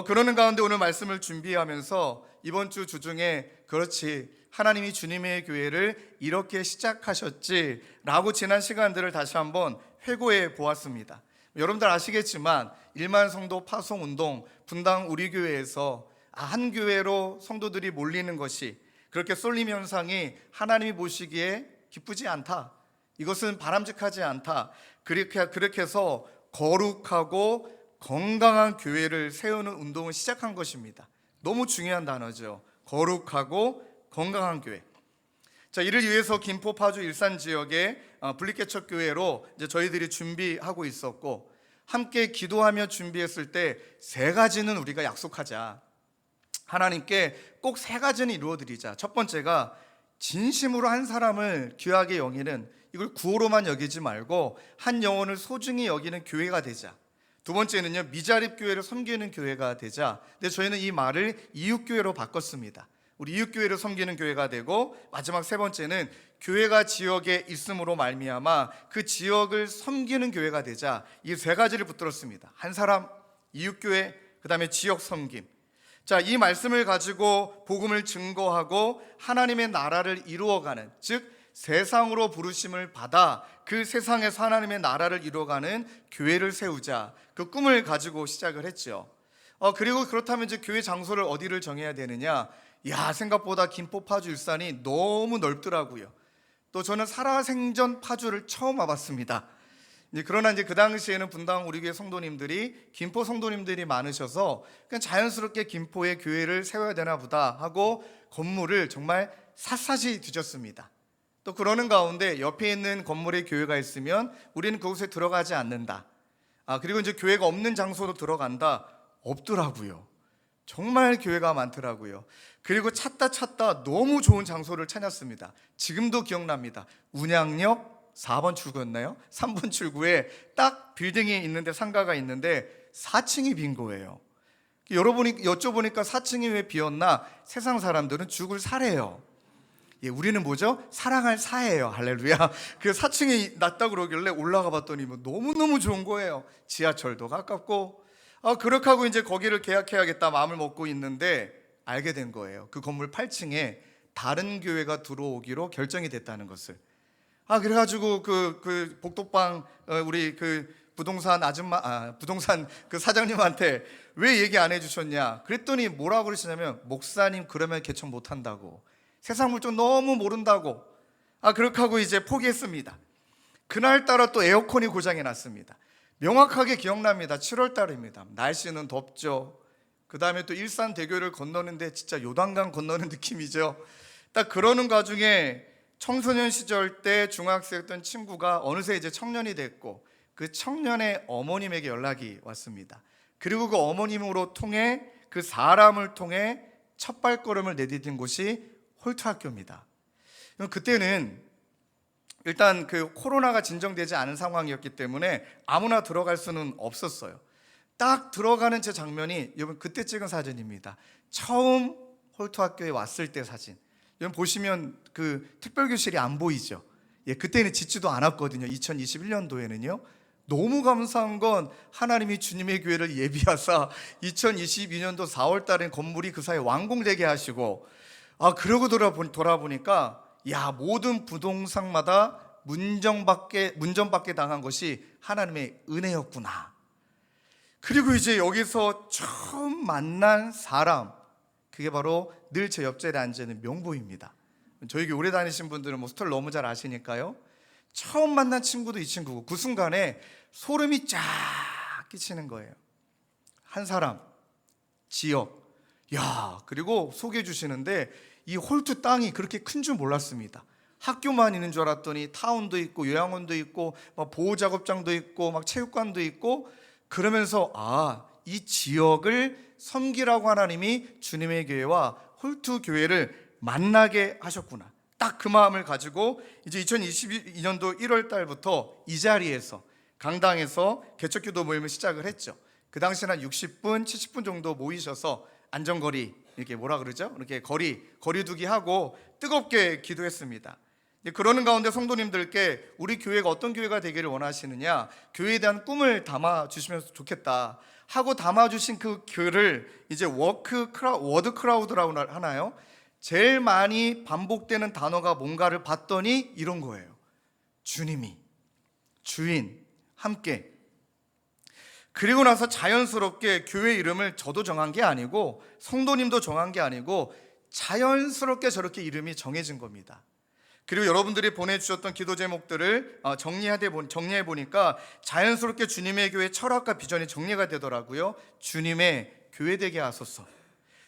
그러는 가운데 오늘 말씀을 준비하면서 이번 주 주중에 그렇지 하나님이 주님의 교회를 이렇게 시작하셨지라고 지난 시간들을 다시 한번 회고해 보았습니다. 여러분들 아시겠지만 1만 성도 파송 운동 분당 우리 교회에서 한 교회로 성도들이 몰리는 것이 그렇게 쏠림 현상이 하나님이 보시기에 기쁘지 않다. 이것은 바람직하지 않다. 그렇게 해서 거룩하고 건강한 교회를 세우는 운동을 시작한 것입니다. 너무 중요한 단어죠. 거룩하고 건강한 교회. 자, 이를 위해서 김포, 파주, 일산 지역의 분리개척 교회로 이제 저희들이 준비하고 있었고 함께 기도하며 준비했을 때 3가지는 우리가 약속하자. 하나님께 꼭 3가지는 이루어드리자. 첫 번째가 진심으로 한 사람을 귀하게 여기는 이걸 구호로만 여기지 말고 한 영혼을 소중히 여기는 교회가 되자. 두 번째는요, 미자립 교회를 섬기는 교회가 되자. 근데 저희는 이 말을 이웃교회로 바꿨습니다. 우리 이웃교회를 섬기는 교회가 되고 마지막 3번째는 교회가 지역에 있음으로 말미암아 그 지역을 섬기는 교회가 되자. 이 3가지를 붙들었습니다. 한 사람, 이웃교회, 그 다음에 지역 섬김. 자, 이 말씀을 가지고 복음을 증거하고 하나님의 나라를 이루어가는, 즉 세상으로 부르심을 받아 그 세상에서 하나님의 나라를 이루어가는 교회를 세우자. 그 꿈을 가지고 시작을 했죠. 그리고 그렇다면 이제 교회 장소를 어디를 정해야 되느냐? 생각보다 김포, 파주, 일산이 너무 넓더라고요. 또 저는 살아생전 파주를 처음 와봤습니다. 그러나 그 당시에는 분당 우리 교회 성도님들이 김포 성도님들이 많으셔서 그냥 자연스럽게 김포에 교회를 세워야 되나 보다 하고 건물을 정말 샅샅이 뒤졌습니다. 또 그러는 가운데 옆에 있는 건물에 교회가 있으면 우리는 그곳에 들어가지 않는다. 그리고 이제 교회가 없는 장소로 들어간다. 없더라고요. 정말 교회가 많더라고요. 그리고 찾다 너무 좋은 장소를 찾았습니다. 지금도 기억납니다. 운양역 4번 출구였나요? 3번 출구에 딱 빌딩이 있는데, 상가가 있는데 4층이 빈 거예요. 여러분이 여쭤보니까 4층이 왜 비었나? 세상 사람들은 죽을 사래요. 예, 우리는 뭐죠? 사랑할 사예요. 할렐루야. 그 4층이 낮다고 그러길래 올라가 봤더니 뭐 너무너무 좋은 거예요. 지하철도 가깝고. 그렇게 하고 이제 거기를 계약해야겠다 마음을 먹고 있는데 알게 된 거예요. 그 건물 8층에 다른 교회가 들어오기로 결정이 됐다는 것을. 그래가지고 그 복덕방 우리 그 부동산 부동산 그 사장님한테 왜 얘기 안 해주셨냐? 그랬더니 뭐라고 그러시냐면, 목사님 그러면 개척 못 한다고. 세상 물정 너무 모른다고. 그렇게 하고 이제 포기했습니다. 그날따라 또 에어컨이 고장이 났습니다. 명확하게 기억납니다. 7월 달입니다. 날씨는 덥죠. 그 다음에 또 일산대교를 건너는데 진짜 요단강 건너는 느낌이죠. 딱 그러는 와중에 청소년 시절 때 중학생이었던 친구가 어느새 이제 청년이 됐고, 그 청년의 어머님에게 연락이 왔습니다. 그리고 그 어머님으로 통해, 그 사람을 통해 첫 발걸음을 내디딘 곳이 홀트학교입니다. 그때는 일단 그 코로나가 진정되지 않은 상황이었기 때문에 아무나 들어갈 수는 없었어요. 딱 들어가는 제 장면이 여러분 그때 찍은 사진입니다. 처음 홀트학교에 왔을 때 사진. 여러분 보시면 그 특별교실이 안 보이죠? 예, 그때는 짓지도 않았거든요. 2021년도에는요. 너무 감사한 건 하나님이 주님의 교회를 예비하사 2022년도 4월 달엔 건물이 그 사이에 완공되게 하시고, 그러고 돌아보니까 모든 부동산마다 문전받게 당한 것이 하나님의 은혜였구나. 그리고 이제 여기서 처음 만난 사람, 그게 바로 늘 제 옆자리에 앉아있는 명보입니다. 저희 교회 오래 다니신 분들은 스토리를 너무 잘 아시니까요. 처음 만난 친구도 이 친구고, 그 순간에 소름이 쫙 끼치는 거예요. 한 사람, 지역, 그리고 소개해 주시는데 이 홀트 땅이 그렇게 큰 줄 몰랐습니다. 학교만 있는 줄 알았더니 타운도 있고 요양원도 있고 막 보호작업장도 있고 막 체육관도 있고, 그러면서 이 지역을 섬기라고 하나님이 주님의 교회와 홀트 교회를 만나게 하셨구나. 딱 그 마음을 가지고 이제 2022년도 1월 달부터 이 자리에서 강당에서 개척기도 모임을 시작을 했죠. 그 당시는 한 60분, 70분 정도 모이셔서 안전거리, 이렇게 이렇게 거리두기 하고 뜨겁게 기도했습니다. 그러는 가운데 성도님들께 우리 교회가 어떤 교회가 되기를 원하시느냐, 교회에 대한 꿈을 담아주시면 좋겠다 하고 담아주신 그 글을 이제 워드 크라우드라고 하나요? 제일 많이 반복되는 단어가 뭔가를 봤더니 이런 거예요. 주님이, 주인, 함께. 그리고 나서 자연스럽게 교회 이름을 저도 정한 게 아니고 성도님도 정한 게 아니고 자연스럽게 저렇게 이름이 정해진 겁니다. 그리고 여러분들이 보내주셨던 기도 제목들을 정리해 보니까 자연스럽게 주님의 교회 철학과 비전이 정리가 되더라고요. 주님의 교회 되게 하소서.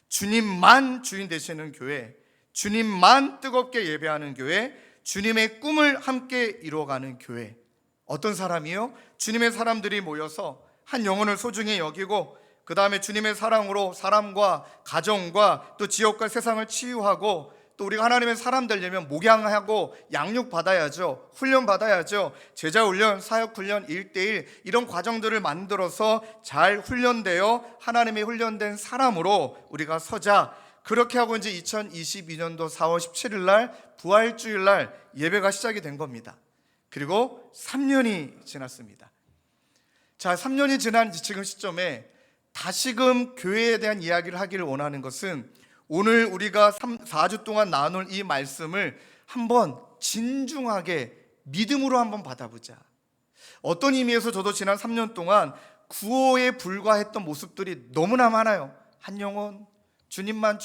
주님만 주인 되시는 교회, 주님만 뜨겁게 예배하는 교회, 주님의 꿈을 함께 이루어가는 교회. 어떤 사람이요? 주님의 사람들이 모여서 한 영혼을 소중히 여기고, 그 다음에 주님의 사랑으로 사람과 가정과 또 지역과 세상을 치유하고, 또 우리가 하나님의 사람 되려면 목양하고 양육 받아야죠. 훈련 받아야죠. 제자 훈련, 사역 훈련, 1대1 이런 과정들을 만들어서 잘 훈련되어 하나님의 훈련된 사람으로 우리가 서자. 그렇게 하고 이제 2022년도 4월 17일 날 부활주일 날 예배가 시작이 된 겁니다. 그리고 3년이 지났습니다. 자, 3년이 지난 지금 시점에 다시금 교회에 대한 이야기를 하기를 원하는 것은, 오늘 우리가 4주 동안 나눌 이 말씀을 한번 진중하게 믿음으로 한번 받아보자. 어떤 의미에서 저도 지난 3년 동안 구호에 불과했던 모습들이 너무나 많아요. 한 영혼, 주님만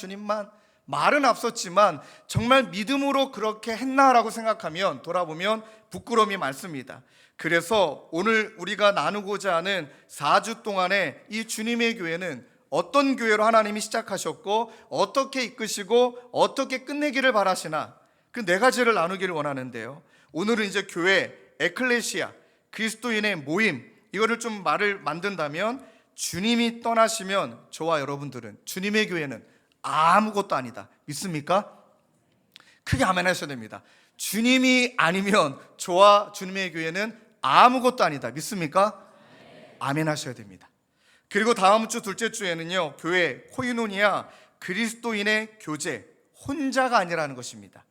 말은 앞섰지만 정말 믿음으로 그렇게 했나라고 생각하면 돌아보면 부끄러움이 많습니다. 그래서 오늘 우리가 나누고자 하는 4주 동안의 이 주님의 교회는 어떤 교회로 하나님이 시작하셨고 어떻게 이끄시고 어떻게 끝내기를 바라시나, 그 네 가지를 나누기를 원하는데요. 오늘은 이제 교회, 에클레시아, 그리스도인의 모임, 이거를 좀 말을 만든다면 주님이 떠나시면 저와 여러분들은, 주님의 교회는 아무것도 아니다. 믿습니까? 크게 아멘 하셔야 됩니다. 주님이 아니면 저와 주님의 교회는 아무것도 아니다. 믿습니까? 아멘 하셔야 됩니다. 그리고 다음 주 둘째 주에는요, 교회 코이노니아, 그리스도인의 교제, 혼자가 아니라는 것입니다.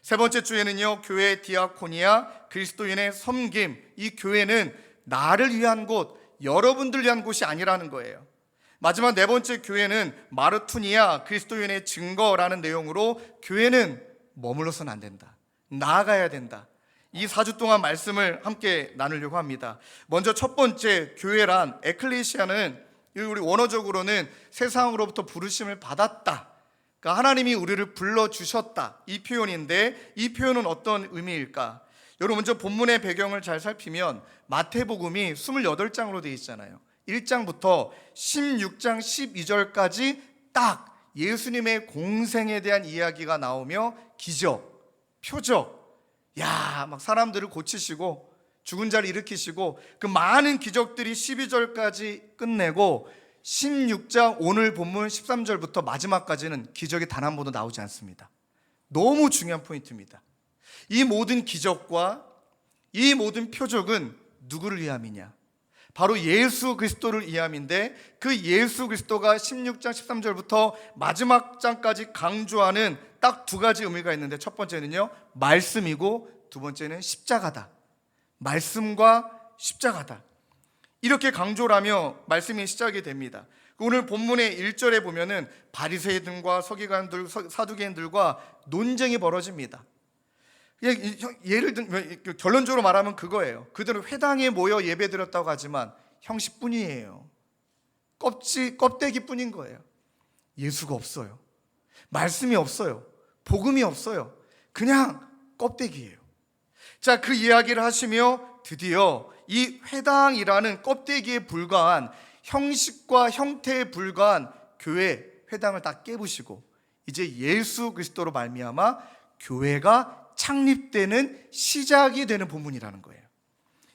세 번째 주에는요, 교회 디아코니아, 그리스도인의 섬김, 이 교회는 나를 위한 곳, 여러분들 위한 곳이 아니라는 거예요. 마지막 네 번째 교회는 마르투니아, 그리스도인의 증거라는 내용으로 교회는 머물러서는 안 된다, 나아가야 된다. 이 4주 동안 말씀을 함께 나누려고 합니다. 먼저 첫 번째, 교회란, 에클레시아는 우리 원어적으로는 세상으로부터 부르심을 받았다, 그러니까 하나님이 우리를 불러주셨다, 이 표현인데, 이 표현은 어떤 의미일까? 여러분, 먼저 본문의 배경을 잘 살피면 마태복음이 28장으로 되어 있잖아요. 1장부터 16장 12절까지 딱 예수님의 공생에 대한 이야기가 나오며 기적, 표적, 막 사람들을 고치시고 죽은 자를 일으키시고 그 많은 기적들이 12절까지 끝내고 16장 오늘 본문 13절부터 마지막까지는 기적이 단 한 번도 나오지 않습니다. 너무 중요한 포인트입니다. 이 모든 기적과 이 모든 표적은 누구를 위함이냐? 바로 예수 그리스도를 위함인데, 그 예수 그리스도가 16장 13절부터 마지막 장까지 강조하는 딱 두 가지 의미가 있는데, 첫 번째는요, 말씀이고 두 번째는 십자가다. 말씀과 십자가다, 이렇게 강조를 하며 말씀이 시작이 됩니다. 오늘 본문의 1절에 보면은 바리새인들과 서기관들, 사두개인들과 논쟁이 벌어집니다. 예를 들면 결론적으로 말하면 그거예요. 그들은 회당에 모여 예배드렸다고 하지만 형식뿐이에요. 껍데기뿐인 거예요. 예수가 없어요. 말씀이 없어요. 복음이 없어요. 그냥 껍데기예요. 자, 그 이야기를 하시며 드디어 이 회당이라는 껍데기에 불과한, 형식과 형태에 불과한 교회, 회당을 다 깨부시고 이제 예수 그리스도로 말미암아 교회가 창립되는 시작이 되는 본문이라는 거예요.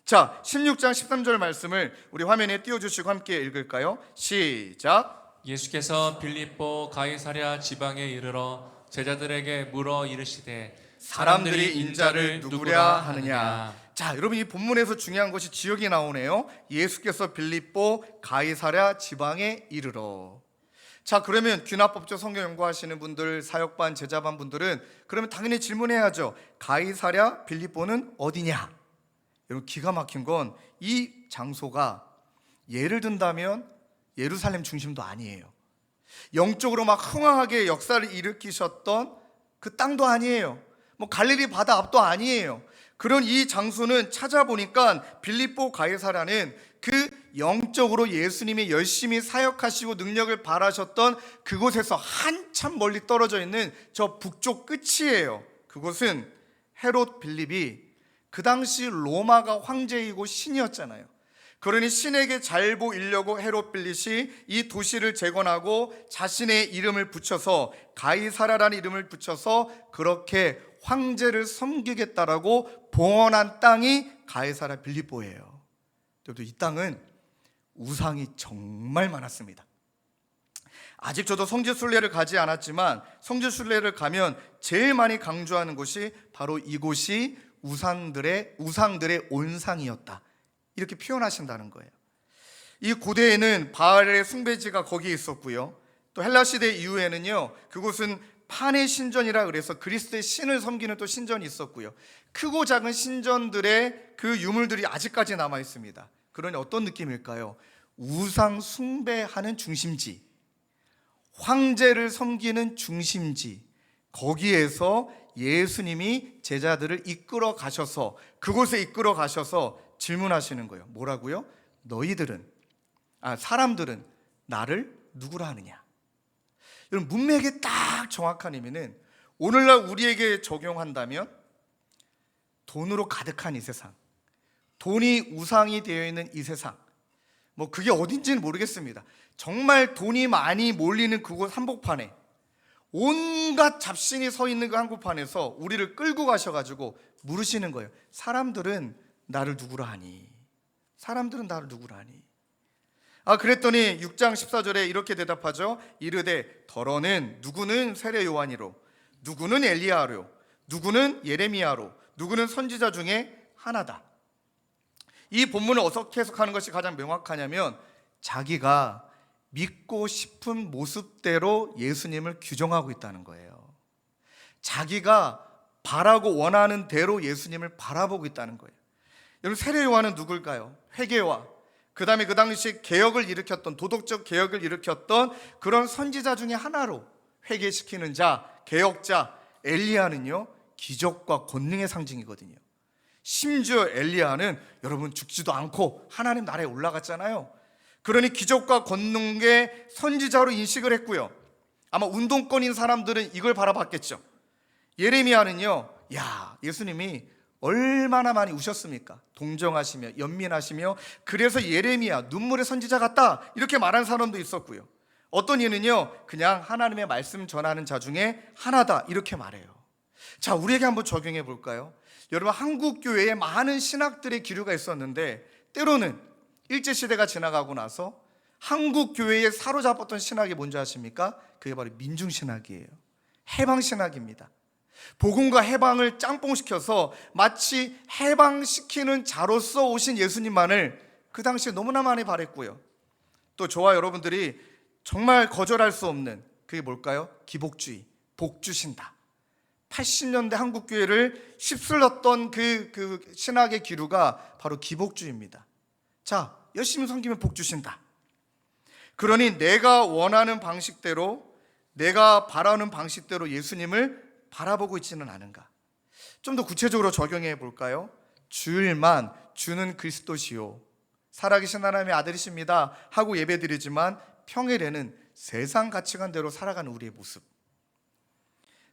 자, 16장 13절 말씀을 우리 화면에 띄워주시고 함께 읽을까요? 시작. 예수께서 빌립보 가이사랴 지방에 이르러 제자들에게 물어 이르시되 사람들이 인자를 누구라 하느냐. 자, 여러분, 이 본문에서 중요한 것이 지역이 나오네요. 예수께서 빌립보 가이사랴 지방에 이르러. 자, 그러면 귀납법조 성경 연구하시는 분들, 사역반, 제자반 분들은 그러면 당연히 질문해야죠. 가이사랴 빌립보는 어디냐? 여러분, 기가 막힌 건 이 장소가 예를 든다면 예루살렘 중심도 아니에요. 영적으로 막 흥황하게 역사를 일으키셨던 그 땅도 아니에요. 뭐 갈릴리 바다 앞도 아니에요. 그런 이 장소는 찾아보니까 빌립보 가이사랴는 그 영적으로 예수님이 열심히 사역하시고 능력을 발하셨던 그곳에서 한참 멀리 떨어져 있는 저 북쪽 끝이에요. 그곳은 헤롯 빌립이 그 당시 로마가 황제이고 신이었잖아요. 그러니 신에게 잘 보이려고 헤롯 빌립이 이 도시를 재건하고 자신의 이름을 붙여서 가이사랴라는 이름을 붙여서 그렇게 황제를 섬기겠다라고 봉헌한 땅이 가이사랴 빌립보예요. 또 이 땅은 우상이 정말 많았습니다. 아직 저도 성지순례를 가지 않았지만 성지순례를 가면 제일 많이 강조하는 곳이 바로 이곳이 우상들의 온상이었다, 이렇게 표현하신다는 거예요. 이 고대에는 바알의 숭배지가 거기에 있었고요. 또 헬라 시대 이후에는요, 그곳은 판의 신전이라 그래서 그리스도의 신을 섬기는 또 신전이 있었고요. 크고 작은 신전들의 그 유물들이 아직까지 남아 있습니다. 그러니 어떤 느낌일까요? 우상 숭배하는 중심지, 황제를 섬기는 중심지, 거기에서 예수님이 제자들을 이끌어 가셔서, 그곳에 이끌어 가셔서 질문하시는 거예요. 뭐라고요? 사람들은 나를 누구라 하느냐? 여러분, 문맥의 딱 정확한 의미는 오늘날 우리에게 적용한다면 돈으로 가득한 이 세상, 돈이 우상이 되어 있는 이 세상, 뭐 그게 어딘지는 모르겠습니다. 정말 돈이 많이 몰리는 그곳 한복판에 온갖 잡신이 서 있는 그 한복판에서 우리를 끌고 가셔가지고 물으시는 거예요. 사람들은 나를 누구라 하니? 사람들은 나를 누구라 하니? 그랬더니 6장 14절에 이렇게 대답하죠. 이르되 더러는 누구는 세례 요한이로, 누구는 엘리야로, 누구는 예레미야로, 누구는 선지자 중에 하나다. 이 본문을 어떻게 해석하는 것이 가장 명확하냐면 자기가 믿고 싶은 모습대로 예수님을 규정하고 있다는 거예요. 자기가 바라고 원하는 대로 예수님을 바라보고 있다는 거예요. 여러분, 세례 요한은 누굴까요? 회개와 그 다음에 그 당시 개혁을 일으켰던, 도덕적 개혁을 일으켰던 그런 선지자 중에 하나로 회개시키는 자, 개혁자. 엘리야는요, 기적과 권능의 상징이거든요. 심지어 엘리야는 여러분 죽지도 않고 하나님 나라에 올라갔잖아요. 그러니 기적과 권능의 선지자로 인식을 했고요. 아마 운동권인 사람들은 이걸 바라봤겠죠. 예레미야는요, 야, 예수님이 얼마나 많이 우셨습니까? 동정하시며 연민하시며, 그래서 예레미야 눈물의 선지자 같다 이렇게 말한 사람도 있었고요. 어떤 이는요, 그냥 하나님의 말씀 전하는 자 중에 하나다 이렇게 말해요. 자, 우리에게 한번 적용해 볼까요? 여러분, 한국 교회에 많은 신학들의 기류가 있었는데 때로는 일제시대가 지나가고 나서 한국 교회에 사로잡았던 신학이 뭔지 아십니까? 그게 바로 민중신학이에요. 해방신학입니다. 복음과 해방을 짬뽕시켜서 마치 해방시키는 자로서 오신 예수님만을 그 당시에 너무나 많이 바랬고요. 또 저와 여러분들이 정말 거절할 수 없는 그게 뭘까요? 기복주의, 복 주신다. 80년대 한국교회를 휩쓸렀던 그 신학의 기류가 바로 기복주의입니다. 자, 열심히 섬기면 복 주신다. 그러니 내가 원하는 방식대로, 내가 바라는 방식대로 예수님을 바라보고 있지는 않은가? 좀 더 구체적으로 적용해 볼까요? 주일만 주는 그리스도시요, 살아계신 하나님의 아들이십니다 하고 예배드리지만 평일에는 세상 가치관대로 살아가는 우리의 모습.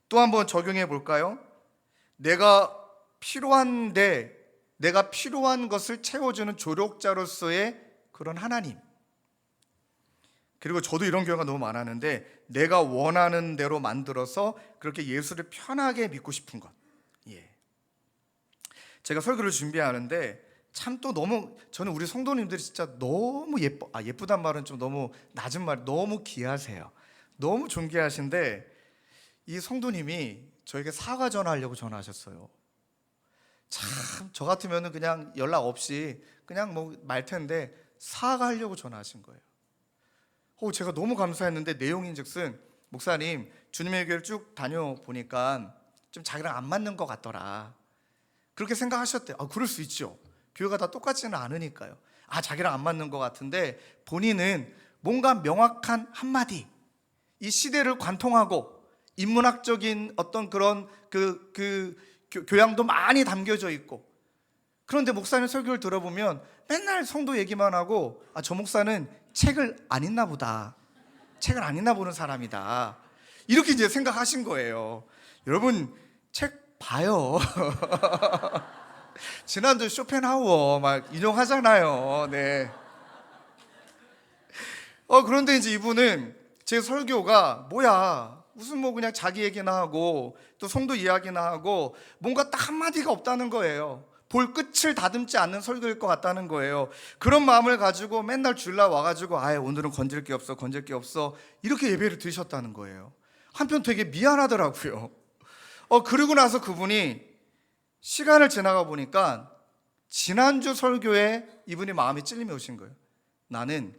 또 한번 적용해 볼까요? 내가 필요한데 내가 필요한 것을 채워주는 조력자로서의 그런 하나님. 그리고 저도 이런 경우가 너무 많았는데 내가 원하는 대로 만들어서 그렇게 예수를 편하게 믿고 싶은 것. 제가 설교를 준비하는데 참 또 너무, 저는 우리 성도님들이 진짜 너무 예쁘단 말은 좀 너무 낮은 말, 너무 귀하세요. 너무 존귀하신데 이 성도님이 저에게 사과 전화하려고 전화하셨어요. 참 저 같으면 그냥 연락 없이 그냥 뭐 말 텐데 사과하려고 전화하신 거예요. 제가 너무 감사했는데 내용인즉슨, 목사님 주님의 교회를 쭉 다녀보니까 좀 자기랑 안 맞는 것 같더라, 그렇게 생각하셨대요. 그럴 수 있죠. 교회가 다 똑같지는 않으니까요. 자기랑 안 맞는 것 같은데 본인은 뭔가 명확한 한마디, 이 시대를 관통하고 인문학적인 어떤 그런 교양도 많이 담겨져 있고, 그런데 목사님 설교를 들어보면 맨날 성도 얘기만 하고 저 목사는 책을 안 읽나 보다, 책을 안 읽나 보는 사람이다, 이렇게 이제 생각하신 거예요. 여러분, 책 봐요. 지난주 쇼펜하우어 막 인용하잖아요. 네. 그런데 이제 이분은 제 설교가 뭐야, 무슨 뭐 그냥 자기 얘기나 하고 또 성도 이야기나 하고 뭔가 딱 한마디가 없다는 거예요. 볼 끝을 다듬지 않는 설교일 것 같다는 거예요. 그런 마음을 가지고 맨날 주일날 와가지고 오늘은 건질 게 없어 이렇게 예배를 드리셨다는 거예요. 한편 되게 미안하더라고요. 그리고 나서 그분이 시간을 지나가 보니까 지난주 설교에 이분이 마음이 찔림이 오신 거예요. 나는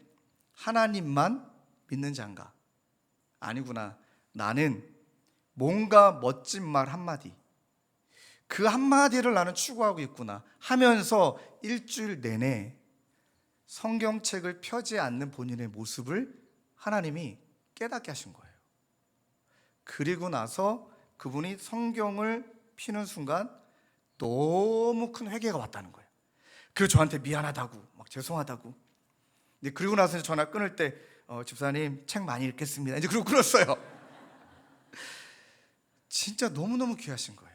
하나님만 믿는 자인가? 아니구나. 나는 뭔가 멋진 말 한마디, 그 한마디를 나는 추구하고 있구나 하면서 일주일 내내 성경책을 펴지 않는 본인의 모습을 하나님이 깨닫게 하신 거예요. 그리고 나서 그분이 성경을 피는 순간 너무 큰 회개가 왔다는 거예요. 그리고 저한테 미안하다고, 막 죄송하다고. 근데 그리고 나서 전화 끊을 때 집사님 책 많이 읽겠습니다, 이제 그러고 끊었어요. 진짜 너무너무 귀하신 거예요.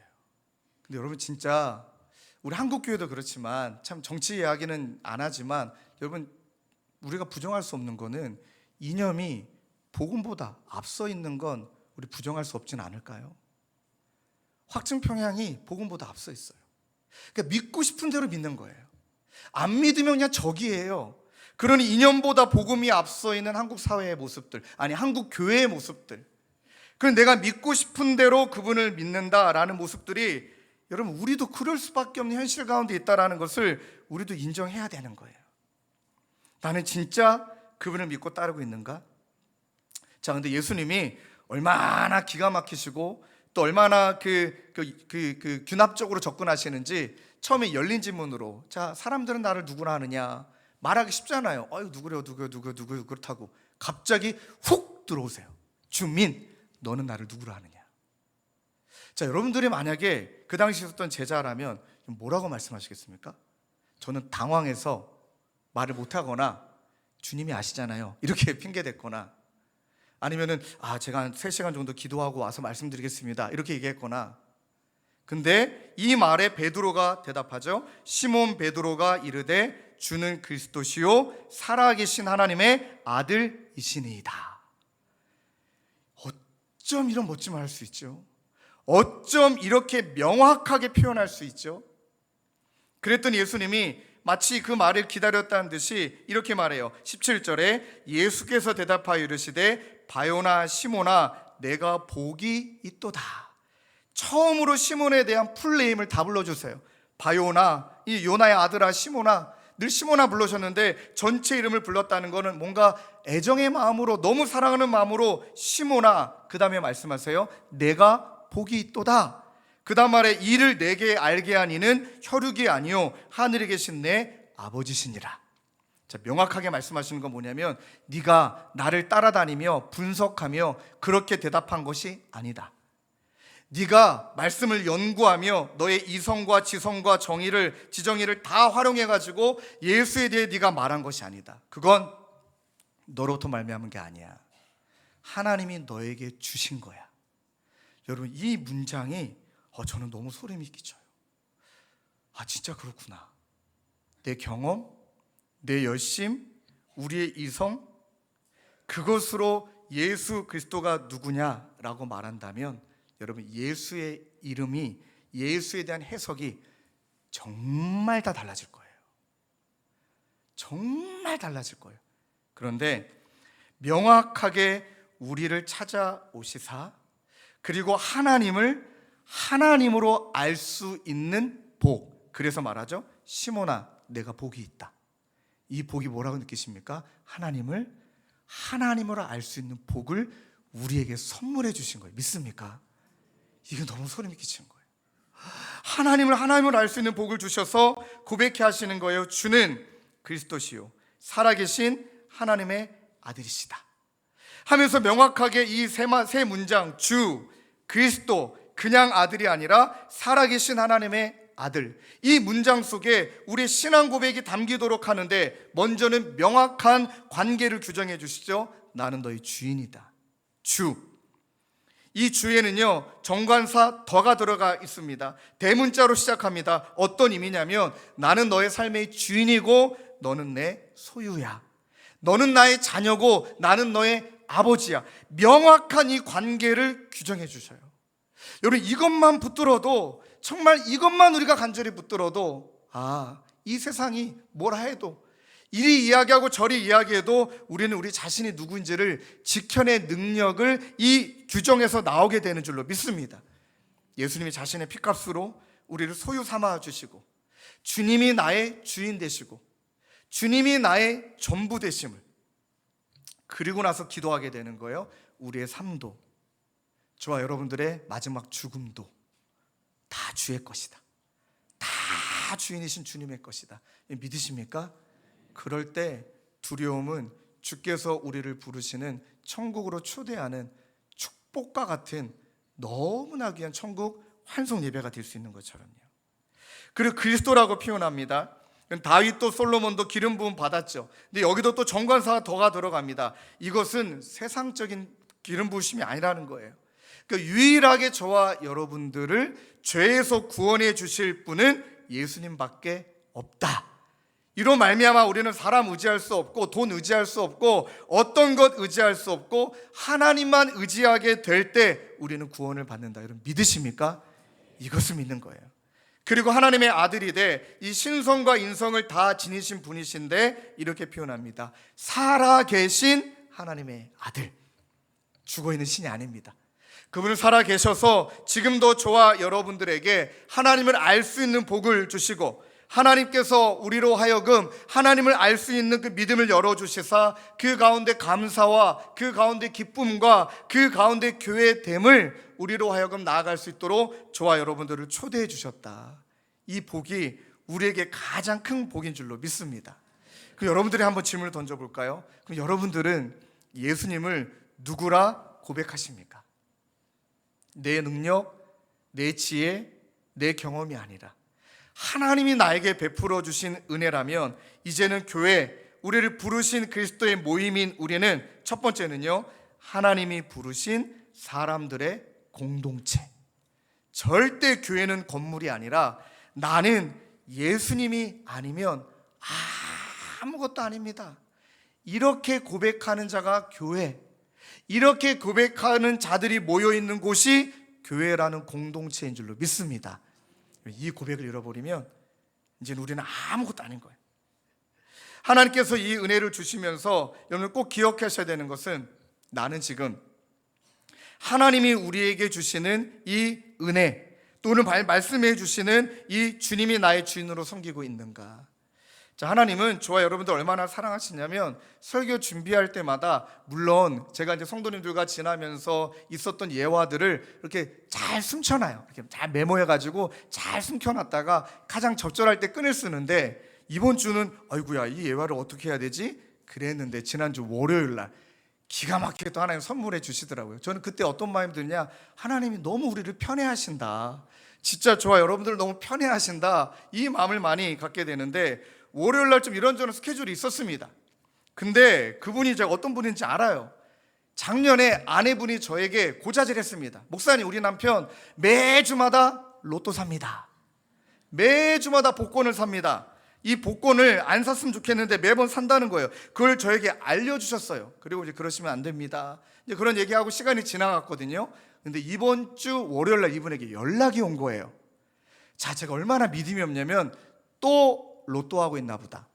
근데 여러분, 진짜 우리 한국 교회도 그렇지만, 참 정치 이야기는 안 하지만 여러분, 우리가 부정할 수 없는 거는 이념이 복음보다 앞서 있는 건 우리 부정할 수 없지는 않을까요? 확증 평양이 복음보다 앞서 있어요. 그러니까 믿고 싶은 대로 믿는 거예요. 안 믿으면 그냥 적이에요. 그러니 이념보다 복음이 앞서 있는 한국 사회의 모습들, 아니 한국 교회의 모습들, 그럼 내가 믿고 싶은 대로 그분을 믿는다라는 모습들이 여러분 우리도 그럴 수밖에 없는 현실 가운데 있다라는 것을 우리도 인정해야 되는 거예요. 나는 진짜 그분을 믿고 따르고 있는가? 자, 근데 예수님이 얼마나 기가 막히시고 또 얼마나 균합적으로 접근하시는지 처음에 열린 질문으로, 자, 사람들은 나를 누구라 하느냐? 말하기 쉽잖아요. 누구래요, 누구 그렇다고. 갑자기 훅 들어오세요. 주민, 너는 나를 누구라 하느냐? 자, 여러분들이 만약에 그 당시 있었던 제자라면 뭐라고 말씀하시겠습니까? 저는 당황해서 말을 못하거나 주님이 아시잖아요 이렇게 핑계댔거나, 아니면은 제가 한 3시간 정도 기도하고 와서 말씀드리겠습니다 이렇게 얘기했거나. 근데 이 말에 베드로가 대답하죠. 시몬 베드로가 이르되 주는 그리스도시요 살아계신 하나님의 아들이시니이다. 어쩜 이런 멋진 말 할 수 있죠? 어쩜 이렇게 명확하게 표현할 수 있죠? 그랬더니 예수님이 마치 그 말을 기다렸다는 듯이 이렇게 말해요. 17절에 예수께서 대답하여 이르시되 바요나 시몬아 내가 복이 있도다. 처음으로 시몬에 대한 풀네임을 다 불러주세요. 바요나, 이 요나의 아들아 시몬아. 늘 시몬아 불러셨는데 전체 이름을 불렀다는 것은 뭔가 애정의 마음으로, 너무 사랑하는 마음으로 시몬아, 그 다음에 말씀하세요. 내가 복이 있도다. 그 다음 말에 이를 내게 알게 한 이는 혈육이 아니요 하늘에 계신 내 아버지시니라. 자, 명확하게 말씀하시는 건 뭐냐면 네가 나를 따라다니며 분석하며 그렇게 대답한 것이 아니다. 네가 말씀을 연구하며 너의 이성과 지성과 지정의를 다 활용해가지고 예수에 대해 네가 말한 것이 아니다. 그건 너로부터 말미암은 게 아니야. 하나님이 너에게 주신 거야. 여러분, 이 문장이 저는 너무 소름이 끼쳐요. 진짜 그렇구나. 내 경험, 내 열심, 우리의 이성, 그것으로 예수 그리스도가 누구냐라고 말한다면 여러분, 예수의 이름이, 예수에 대한 해석이 정말 다 달라질 거예요. 정말 달라질 거예요. 그런데 명확하게 우리를 찾아오시사, 그리고 하나님으로 알 수 있는 복. 그래서 말하죠. 시몬아, 내가 복이 있다. 이 복이 뭐라고 느끼십니까? 하나님으로 알 수 있는 복을 우리에게 선물해 주신 거예요. 믿습니까? 이게 너무 소름이 끼치는 거예요. 하나님으로 알 수 있는 복을 주셔서 고백해 하시는 거예요. 주는 그리스도시요 살아계신 하나님의 아들이시다 하면서 명확하게 이 세 문장, 주, 그리스도, 그냥 아들이 아니라 살아계신 하나님의 아들, 이 문장 속에 우리의 신앙 고백이 담기도록 하는데 먼저는 명확한 관계를 규정해 주시죠. 나는 너희 주인이다. 주, 이 주에는요 정관사 더가 들어가 있습니다. 대문자로 시작합니다. 어떤 의미냐면 나는 너의 삶의 주인이고 너는 내 소유야. 너는 나의 자녀고 나는 너의 아버지야. 명확한 이 관계를 규정해 주셔요. 여러분, 이것만 붙들어도, 정말 이것만 우리가 간절히 붙들어도 이 세상이 뭐라 해도, 이리 이야기하고 저리 이야기해도 우리는 우리 자신이 누구인지를 지켜낼 능력을 이 규정에서 나오게 되는 줄로 믿습니다. 예수님이 자신의 피값으로 우리를 소유 삼아 주시고, 주님이 나의 주인 되시고, 주님이 나의 전부 되심을, 그리고 나서 기도하게 되는 거예요. 우리의 삶도, 저와 여러분들의 마지막 죽음도 다 주의 것이다. 다 주인이신 주님의 것이다. 믿으십니까? 그럴 때 두려움은 주께서 우리를 부르시는 천국으로 초대하는 축복과 같은 너무나 귀한 천국 환송 예배가 될 수 있는 것처럼요. 그리고 그리스도라고 표현합니다. 다윗도 솔로몬도 기름 부음 받았죠. 근데 여기도 또 정관사가 더가 들어갑니다. 이것은 세상적인 기름 부으심이 아니라는 거예요. 그러니까 유일하게 저와 여러분들을 죄에서 구원해 주실 분은 예수님밖에 없다. 이로 말미암아 우리는 사람 의지할 수 없고 돈 의지할 수 없고 어떤 것 의지할 수 없고 하나님만 의지하게 될 때 우리는 구원을 받는다. 여러분 믿으십니까? 이것을 믿는 거예요. 그리고 하나님의 아들이 돼 이 신성과 인성을 다 지니신 분이신데 이렇게 표현합니다. 살아계신 하나님의 아들. 죽어있는 신이 아닙니다. 그분은 살아계셔서 지금도 저와 여러분들에게 하나님을 알 수 있는 복을 주시고, 하나님께서 우리로 하여금 하나님을 알 수 있는 그 믿음을 열어주시사 그 가운데 감사와 그 가운데 기쁨과 그 가운데 교회됨을 우리로 하여금 나아갈 수 있도록 저와 여러분들을 초대해 주셨다. 이 복이 우리에게 가장 큰 복인 줄로 믿습니다. 그럼 여러분들이 한번 질문을 던져볼까요? 그럼 여러분들은 예수님을 누구라 고백하십니까? 내 능력, 내 지혜, 내 경험이 아니라 하나님이 나에게 베풀어 주신 은혜라면 이제는 교회, 우리를 부르신 그리스도의 모임인 우리는 첫 번째는요, 하나님이 부르신 사람들의 공동체. 절대 교회는 건물이 아니라 나는 예수님이 아니면 아무것도 아닙니다. 이렇게 고백하는 자가 교회, 이렇게 고백하는 자들이 모여있는 곳이 교회라는 공동체인 줄로 믿습니다. 이 고백을 잃어버리면 이제는 우리는 아무것도 아닌 거예요. 하나님께서 이 은혜를 주시면서 여러분 꼭 기억하셔야 되는 것은, 나는 지금 하나님이 우리에게 주시는 이 은혜, 또는 말씀해 주시는 이 주님이 나의 주인으로 섬기고 있는가. 자, 하나님은 저와 여러분들 얼마나 사랑하시냐면, 설교 준비할 때마다 물론 제가 이제 성도님들과 지나면서 있었던 예화들을 이렇게 잘 숨겨놔요. 이렇게 잘 메모해가지고 잘 숨겨놨다가 가장 적절할 때 끈을 쓰는데, 이번 주는 아이고야 이 예화를 어떻게 해야 되지? 그랬는데 지난주 월요일 날 기가 막히게 또 하나님 선물해 주시더라고요. 저는 그때 어떤 마음이 드냐, 하나님이 너무 우리를 편애하신다, 진짜 저와 여러분들을 너무 편애하신다, 이 마음을 많이 갖게 되는데, 월요일날 좀 이런저런 스케줄이 있었습니다. 근데 그분이 제가 어떤 분인지 알아요. 작년에 아내분이 저에게 고자질했습니다. 목사님, 우리 남편 매주마다 로또 삽니다. 매주마다 복권을 삽니다. 이 복권을 안 샀으면 좋겠는데 매번 산다는 거예요. 그걸 저에게 알려주셨어요. 그리고 이제 그러시면 안 됩니다, 이제 그런 얘기하고 시간이 지나갔거든요. 근데 이번 주 월요일날 이분에게 연락이 온 거예요. 자, 제가 얼마나 믿음이 없냐면, 또 로또하고 있나 보다,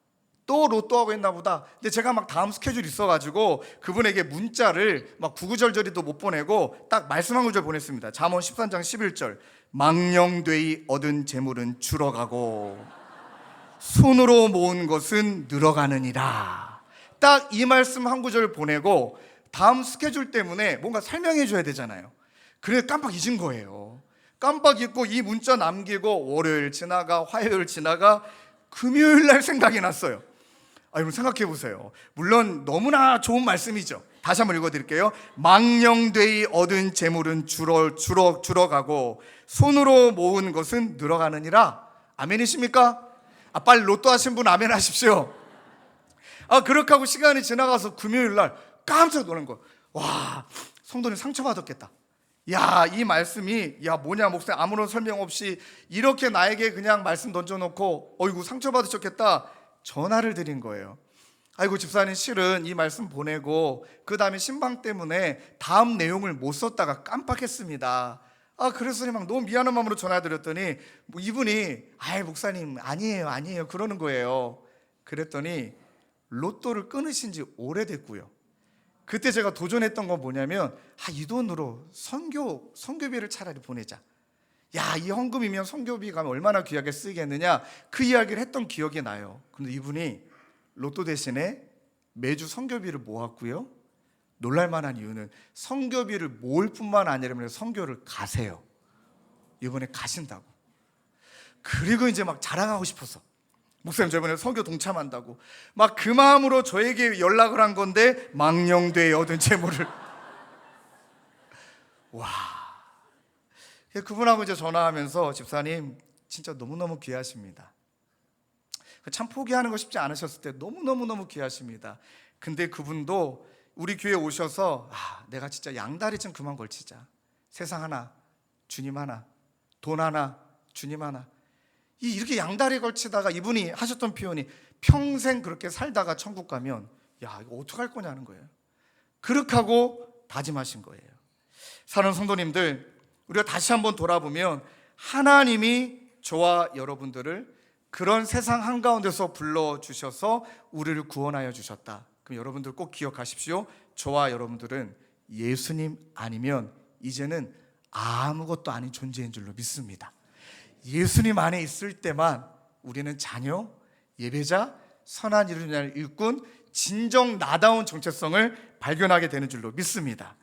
또 로또하고 있나 보다. 근데 제가 막 다음 스케줄이 있어가지고 그분에게 문자를 막 구구절절히도 못 보내고 딱 말씀 한 구절 보냈습니다. 잠언 13장 11절, 망령되이 얻은 재물은 줄어가고 손으로 모은 것은 늘어가느니라. 딱 이 말씀 한 구절 보내고 다음 스케줄 때문에 뭔가 설명해 줘야 되잖아요. 그래 깜빡 잊은 거예요. 깜빡 잊고 이 문자 남기고 월요일 지나가, 화요일 지나가, 금요일 날 생각이 났어요. 여러분 생각해 보세요. 물론 너무나 좋은 말씀이죠. 다시 한번 읽어드릴게요. 망령되이 얻은 재물은 줄어가고 손으로 모은 것은 늘어가느니라. 아멘이십니까? 빨리 로또 하신 분 아멘 하십시오. 그렇게 하고 시간이 지나가서 금요일 날 깜짝 놀란 거예요. 와, 성도님 상처받았겠다. 야, 이 말씀이 뭐냐 목사님, 아무런 설명 없이 이렇게 나에게 그냥 말씀 던져놓고 어이구 상처받으셨겠다. 전화를 드린 거예요. 아이고 집사님, 실은 이 말씀 보내고 그 다음에 신방 때문에 다음 내용을 못 썼다가 깜빡했습니다. 그래서 막 너무 미안한 마음으로 전화드렸더니 이분이 목사님 아니에요 그러는 거예요. 그랬더니 로또를 끊으신 지 오래됐고요. 그때 제가 도전했던 건 뭐냐면, 이 돈으로 선교비를 차라리 보내자. 이 헌금이면 선교비 가면 얼마나 귀하게 쓰이겠느냐, 그 이야기를 했던 기억이 나요. 근데 이분이 로또 대신에 매주 선교비를 모았고요. 놀랄만한 이유는 선교비를 모을 뿐만 아니라 선교를 가세요. 이번에 가신다고. 그리고 이제 막 자랑하고 싶어서, 목사님 저번에 선교 동참한다고 막 그 마음으로 저에게 연락을 한 건데, 망령되이 얻은 재물을 와. 그분하고 이제 전화하면서, 집사님 진짜 너무너무 귀하십니다. 참 포기하는 거 쉽지 않으셨을 때 너무너무 귀하십니다. 근데 그분도 우리 교회 오셔서 내가 진짜 양다리 좀 그만 걸치자. 세상 하나, 주님 하나, 돈 하나, 주님 하나. 이렇게 양다리 걸치다가 이분이 하셨던 표현이, 평생 그렇게 살다가 천국 가면 이거 어떡할 거냐는 거예요. 그렇게 하고 다짐하신 거예요. 사랑하는 성도님들, 우리가 다시 한번 돌아보면 하나님이 저와 여러분들을 그런 세상 한가운데서 불러주셔서 우리를 구원하여 주셨다. 그럼 여러분들 꼭 기억하십시오. 저와 여러분들은 예수님 아니면 이제는 아무것도 아닌 존재인 줄로 믿습니다. 예수님 안에 있을 때만 우리는 자녀, 예배자, 선한 일을 위한 일꾼, 진정 나다운 정체성을 발견하게 되는 줄로 믿습니다.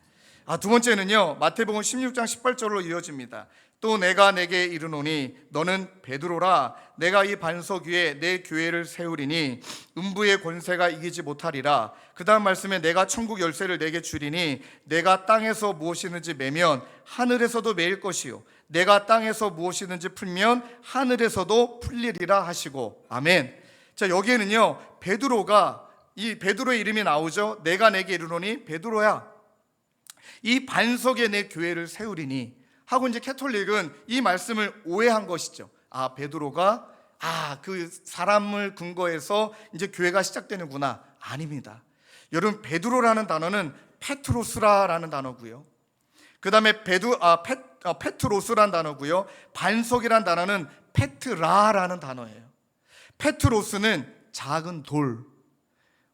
두 번째는요, 마태복음 16장 18절로 이어집니다. 또 내가 내게 이르노니 너는 베드로라. 내가 이 반석 위에 내 교회를 세우리니 음부의 권세가 이기지 못하리라. 그 다음 말씀에 내가 천국 열쇠를 내게 주리니 내가 땅에서 무엇이든지 매면 하늘에서도 매일 것이요 내가 땅에서 무엇이든지 풀면 하늘에서도 풀리리라 하시고. 아멘. 자, 여기에는요, 베드로가, 이 베드로의 이름이 나오죠. 내가 내게 이르노니 베드로야, 이 반석에 내 교회를 세우리니 하고, 이제 캐톨릭은 이 말씀을 오해한 것이죠. 베드로가 그 사람을 근거해서 이제 교회가 시작되는구나. 아닙니다. 여러분, 베드로라는 단어는 페트로스라라는 단어고요. 그 다음에 페트로스라는 단어고요. 반석이라는 단어는 페트라라는 단어예요. 페트로스는 작은 돌,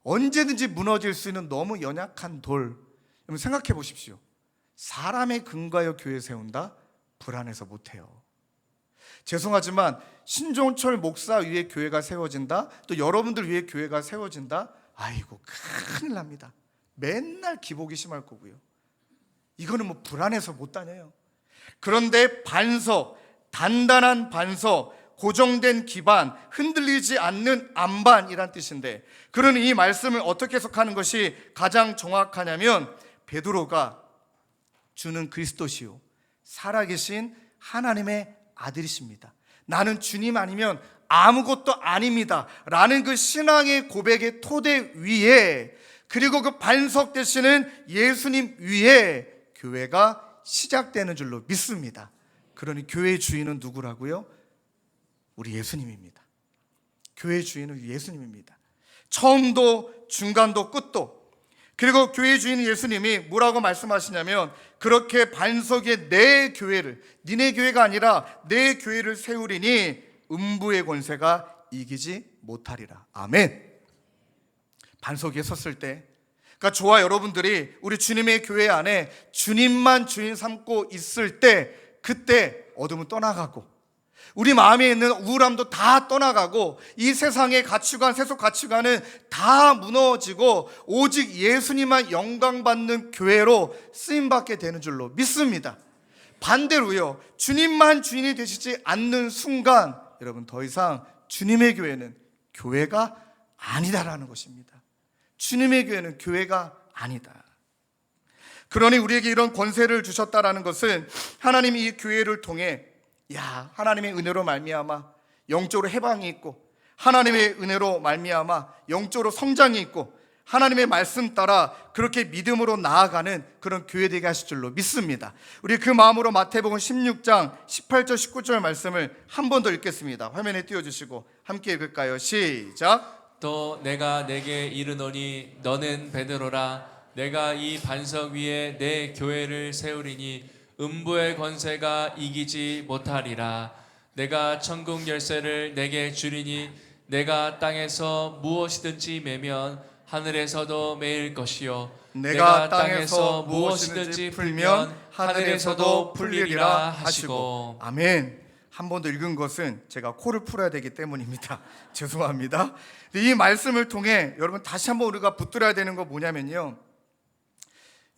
언제든지 무너질 수 있는 너무 연약한 돌. 여러분 생각해 보십시오. 사람의 근거하여 교회 세운다? 불안해서 못해요. 죄송하지만 신종철 목사 위에 교회가 세워진다? 또 여러분들 위에 교회가 세워진다? 아이고 큰일 납니다. 맨날 기복이 심할 거고요. 이거는 뭐 불안해서 못 다녀요. 그런데 반석, 단단한 반석, 고정된 기반, 흔들리지 않는 안반이란 뜻인데, 그러니 이 말씀을 어떻게 해석하는 것이 가장 정확하냐면, 베드로가 주는 그리스도시요 살아계신 하나님의 아들이십니다. 나는 주님 아니면 아무것도 아닙니다 라는 그 신앙의 고백의 토대 위에, 그리고 그 반석 되시는 예수님 위에 교회가 시작되는 줄로 믿습니다. 그러니 교회의 주인은 누구라고요? 우리 예수님입니다. 교회의 주인은 예수님입니다. 처음도 중간도 끝도. 그리고 교회의 주인 예수님이 뭐라고 말씀하시냐면, 그렇게 반석에 내 교회를, 니네 교회가 아니라 내 교회를 세우리니 음부의 권세가 이기지 못하리라. 아멘. 반석 위에 섰을 때, 그러니까 저와 여러분들이 우리 주님의 교회 안에 주님만 주인 삼고 있을 때, 그때 어둠은 떠나가고 우리 마음에 있는 우울함도 다 떠나가고 이 세상의 가치관, 세속 가치관은 다 무너지고 오직 예수님만 영광받는 교회로 쓰임받게 되는 줄로 믿습니다. 반대로요, 주님만 주인이 되시지 않는 순간 여러분 더 이상 주님의 교회는 교회가 아니다라는 것입니다. 주님의 교회는 교회가 아니다. 그러니 우리에게 이런 권세를 주셨다라는 것은 하나님이 이 교회를 통해 하나님의 은혜로 말미암아 영적으로 해방이 있고, 하나님의 은혜로 말미암아 영적으로 성장이 있고, 하나님의 말씀 따라 그렇게 믿음으로 나아가는 그런 교회 되게 하실 줄로 믿습니다. 우리 그 마음으로 마태복음 16장 18절 19절 말씀을 한 번 더 읽겠습니다. 화면에 띄워주시고 함께 읽을까요? 시작. 또 내가 내게 이르노니 너는 베드로라. 내가 이 반석 위에 내 교회를 세우리니 음부의 권세가 이기지 못하리라. 내가 천국 열쇠를 내게 주리니 내가 땅에서 무엇이든지 매면 하늘에서도 매일 것이요 내가 땅에서 무엇이든지 풀면 하늘에서도 풀리리라 하시고. 아멘. 한 번 더 읽은 것은 제가 코를 풀어야 되기 때문입니다. 죄송합니다. 이 말씀을 통해 여러분 다시 한번 우리가 붙들어야 되는 거 뭐냐면요,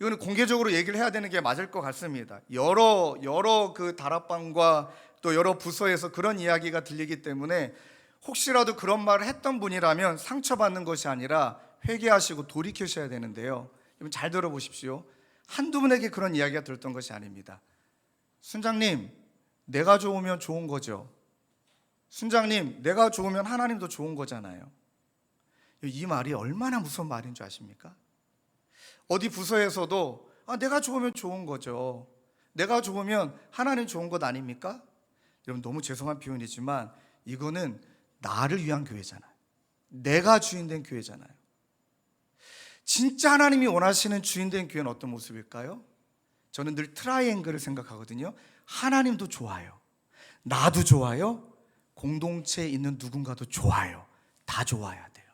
이거는 공개적으로 얘기를 해야 되는 게 맞을 것 같습니다. 여러 그 다락방과 또 여러 부서에서 그런 이야기가 들리기 때문에 혹시라도 그런 말을 했던 분이라면 상처받는 것이 아니라 회개하시고 돌이키셔야 되는데요, 여러분 잘 들어보십시오. 한두 분에게 그런 이야기가 들었던 것이 아닙니다. 순장님, 내가 좋으면 좋은 거죠. 순장님, 내가 좋으면 하나님도 좋은 거잖아요. 이 말이 얼마나 무서운 말인 줄 아십니까? 어디 부서에서도 내가 좋으면 좋은 거죠. 내가 좋으면 하나님 좋은 것 아닙니까? 여러분 너무 죄송한 표현이지만 이거는 나를 위한 교회잖아요. 내가 주인된 교회잖아요. 진짜 하나님이 원하시는 주인된 교회는 어떤 모습일까요? 저는 늘 트라이앵글을 생각하거든요. 하나님도 좋아요, 나도 좋아요. 공동체에 있는 누군가도 좋아요. 다 좋아야 돼요.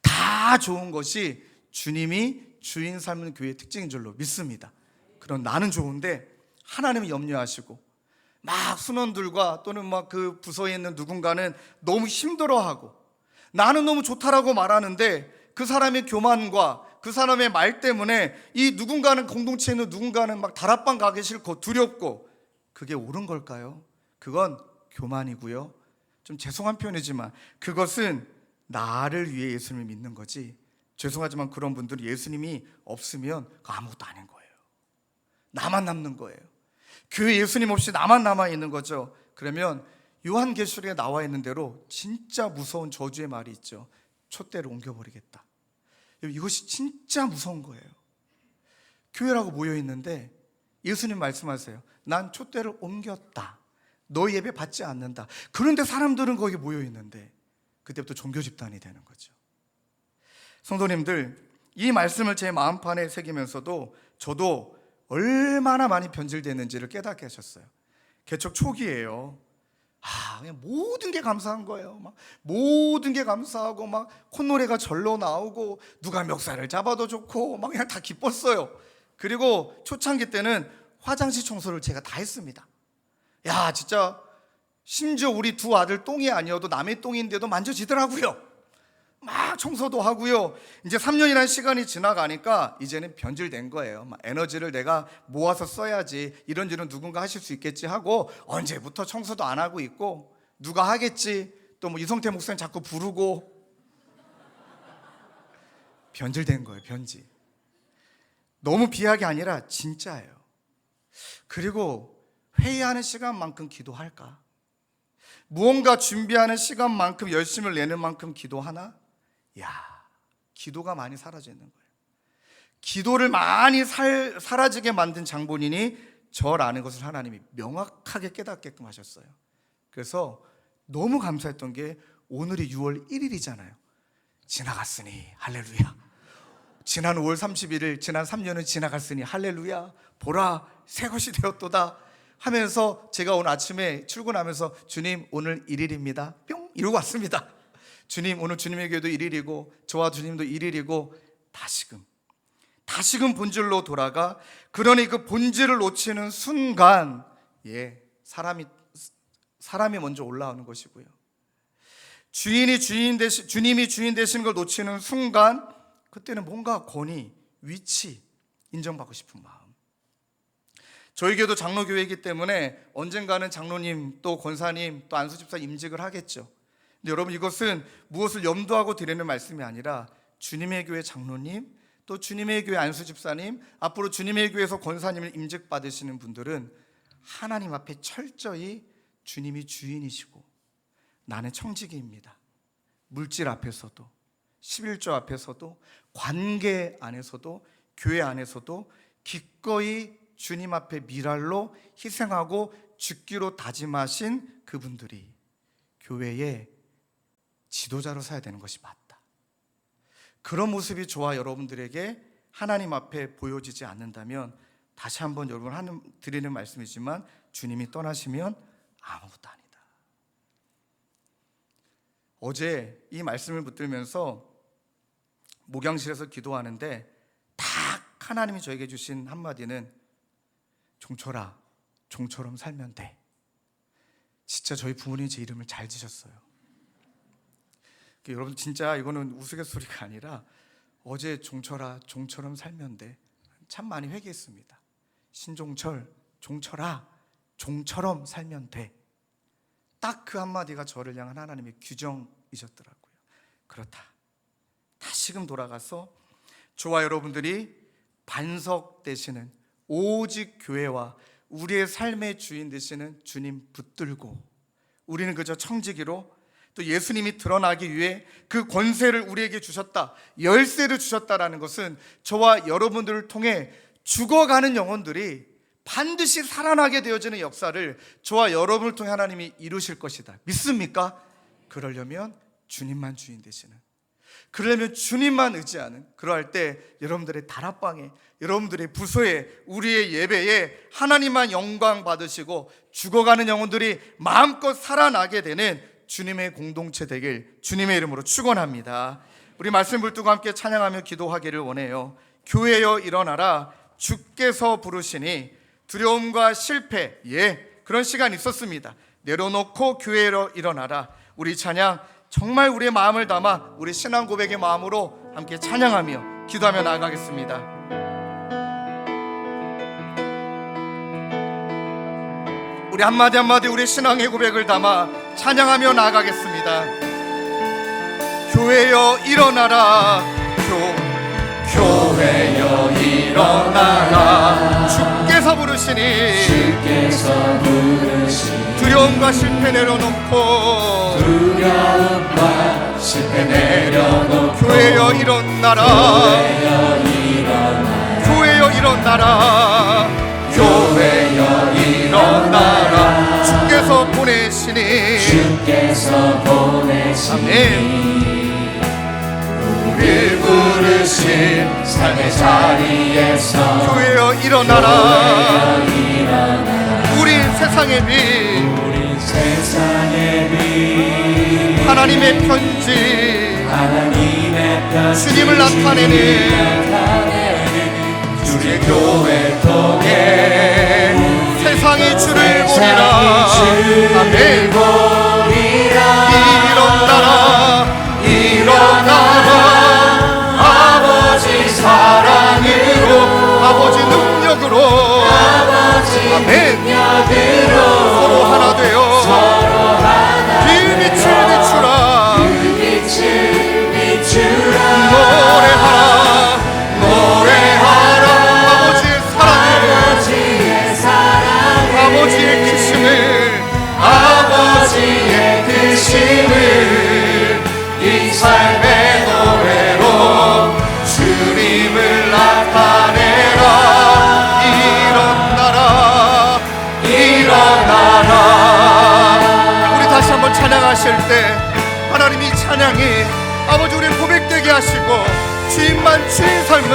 다 좋은 것이 주님이 주인 삶은 교회의 특징인 줄로 믿습니다. 그럼 나는 좋은데 하나님이 염려하시고 막 순원들과 또는 막 그 부서에 있는 누군가는 너무 힘들어하고 나는 너무 좋다라고 말하는데 그 사람의 교만과 그 사람의 말 때문에 이 누군가는 공동체에 있는 누군가는 막 다락방 가기 싫고 두렵고, 그게 옳은 걸까요? 그건 교만이고요. 좀 죄송한 표현이지만 그것은 나를 위해 예수님을 믿는 거지, 죄송하지만 그런 분들은 예수님이 없으면 그거 아무것도 아닌 거예요. 나만 남는 거예요. 교회 예수님 없이 나만 남아있는 거죠. 그러면 요한계시록에 나와 있는 대로 진짜 무서운 저주의 말이 있죠. 촛대를 옮겨버리겠다. 이것이 진짜 무서운 거예요. 교회라고 모여있는데 예수님 말씀하세요. 난 촛대를 옮겼다. 너희 예배 받지 않는다. 그런데 사람들은 거기 모여있는데 그때부터 종교 집단이 되는 거죠. 성도님들, 이 말씀을 제 마음판에 새기면서도 저도 얼마나 많이 변질됐는지를 깨닫게 하셨어요. 개척 초기예요. 그냥 모든 게 감사한 거예요. 막 모든 게 감사하고 막 콧노래가 절로 나오고 누가 멱살을 잡아도 좋고 막 그냥 다 기뻤어요. 그리고 초창기 때는 화장실 청소를 제가 다 했습니다. 야, 진짜 심지어 우리 두 아들 똥이 아니어도 남의 똥인데도 만져지더라고요. 막 청소도 하고요. 이제 3년이라는 시간이 지나가니까 이제는 변질된 거예요. 막 에너지를 내가 모아서 써야지, 이런저런 누군가 하실 수 있겠지 하고 언제부터 청소도 안 하고 있고, 누가 하겠지, 또 뭐 이성태 목사님 자꾸 부르고, 변질된 거예요. 변질. 너무 비하게 아니라 진짜예요. 그리고 회의하는 시간만큼 기도할까? 무언가 준비하는 시간만큼 열심을 내는 만큼 기도하나? 기도가 많이 사라져 있는 거예요. 기도를 많이 사라지게 만든 장본인이 저라는 것을 하나님이 명확하게 깨닫게끔 하셨어요. 그래서 너무 감사했던 게 오늘이 6월 1일이잖아요. 지나갔으니 할렐루야. 지난 5월 31일, 지난 3년은 지나갔으니 할렐루야. 보라, 새 것이 되었도다 하면서 제가 오늘 아침에 출근하면서 주님 오늘 1일입니다 뿅 이러고 왔습니다. 주님 오늘 주님의 교회도 1일이고 저와 주님도 1일이고 다시금 본질로 돌아가, 그러니 그 본질을 놓치는 순간 사람이 먼저 올라오는 것이고요. 주님이 주인 되시는 걸 놓치는 순간 그때는 뭔가 권위, 위치 인정받고 싶은 마음. 저희 교회도 장로교회이기 때문에 언젠가는 장로님 또 권사님 또 안수집사 임직을 하겠죠. 근데 여러분, 이것은 무엇을 염두하고 드리는 말씀이 아니라 주님의 교회 장로님 또 주님의 교회 안수집사님, 앞으로 주님의 교회에서 권사님을 임직 받으시는 분들은 하나님 앞에 철저히 주님이 주인이시고 나는 청지기입니다. 물질 앞에서도 11조 앞에서도 관계 안에서도 교회 안에서도 기꺼이 주님 앞에 미랄로 희생하고 죽기로 다짐하신 그분들이 교회의 지도자로 서야 되는 것이 맞다. 그런 모습이 저와 여러분들에게 하나님 앞에 보여지지 않는다면 다시 한번 여러분 드리는 말씀이지만 주님이 떠나시면 아무것도 아니다. 어제 이 말씀을 붙들면서 목양실에서 기도하는데 딱 하나님이 저에게 주신 한마디는 종철아, 종처럼 살면 돼. 진짜 저희 부모님이 제 이름을 잘 지셨어요. 여러분, 진짜 이거는 우스갯소리가 아니라 어제 종철아, 종처럼 살면 돼. 참 많이 회개했습니다. 신종철, 종철아, 종처럼 살면 돼. 딱 그 한마디가 저를 향한 하나님의 규정이셨더라고요. 그렇다. 다시금 돌아가서 저와 여러분들이 반석 되시는 오직 교회와 우리의 삶의 주인 되시는 주님 붙들고, 우리는 그저 청지기로 또 예수님이 드러나기 위해 그 권세를 우리에게 주셨다, 열쇠를 주셨다라는 것은 저와 여러분들을 통해 죽어가는 영혼들이 반드시 살아나게 되어지는 역사를 저와 여러분을 통해 하나님이 이루실 것이다. 믿습니까? 그러려면 주님만 주인 되시는, 그러려면 주님만 의지하는, 그러할 때 여러분들의 다락방에, 여러분들의 부서에, 우리의 예배에 하나님만 영광 받으시고 죽어가는 영혼들이 마음껏 살아나게 되는 주님의 공동체 되길 주님의 이름으로 축원합니다. 우리 말씀 붙들고 함께 찬양하며 기도하기를 원해요. 교회여 일어나라, 주께서 부르시니. 두려움과 실패, 그런 시간이 있었습니다. 내려놓고 교회여 일어나라. 우리 찬양 정말 우리의 마음을 담아 우리 신앙 고백의 마음으로 함께 찬양하며 기도하며 나아가겠습니다. 우리 한마디 한마디 우리 신앙의 고백을 담아 찬양하며 나아가겠습니다. 교회여 일어나라, 교회여 일어나라, 주께서 부르시니. 두려움과 실패 내려놓고, 교회여 일어나라, 교회여 일어나라, 교회여 일어나라, 주께서 보내시니. 아멘. 우릴 부르신 삶의 자리에서 교회여 일어나라, 우린 세상의 빛, 하나님의 편지, 주님을 나타내는 주의 교회 통해 세상이 주를 보리라. 아멘. 일어나라, 일어나라, 아버지 사랑으로, 아버지 능력으로, 아멘. 서로 하나 되어 그 빛을 비추라, 노래하라, 노래하라, 아버지의 사랑을, 아버지의 크심을, 아버지의 크심을 이 삶의 노래로 주님을 나타내라. 일어나라, 일어나라. 우리 다시 한번 찬양하실 때 하나님이 찬양이 아버지 우리를 고백되게 하시고 주인만 주인 삶은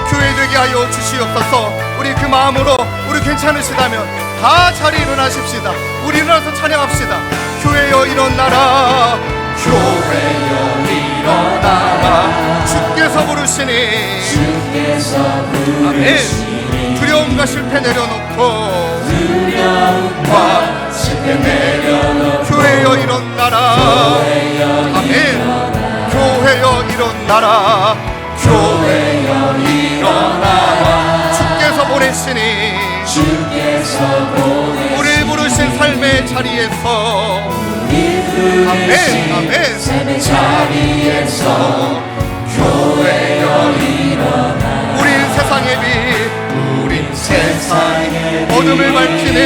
교회 되게 하여 주시옵소서. 우리 그 마음으로, 우리 괜찮으시다면 다 자리에 일어나십시다. 우리 일어나서 찬양합시다. 교회여 일어나라, 교회여 일어나라, 주께서 부르시니. 아멘. 두려움과 실패 내려놓고, 교회여 일어나라. 아멘. 교회여 일어나라, 교회여 일어나라, 주께서 보내시니. 우리를 부르신 삶의 자리에서, 아멘, 아멘, 삶의 자리에서 교회여 일어나라. 우린 세상의 빛, 우린 세상의 어둠을 밝히는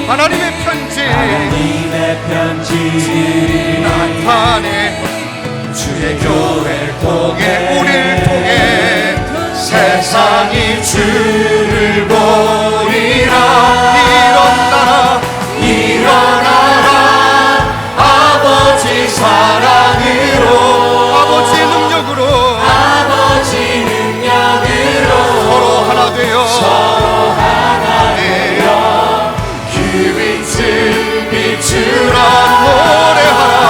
하나님의 편지, 나타내 주의 교회를 통해, 우리를 통해 세상이 주를 보리라. 일어나라, 일어나라, 아버지 사랑으로, 아버지 능력으로, 아버지 능력으로 서로 하나 되어 그 빛을 비추라. 노래하라,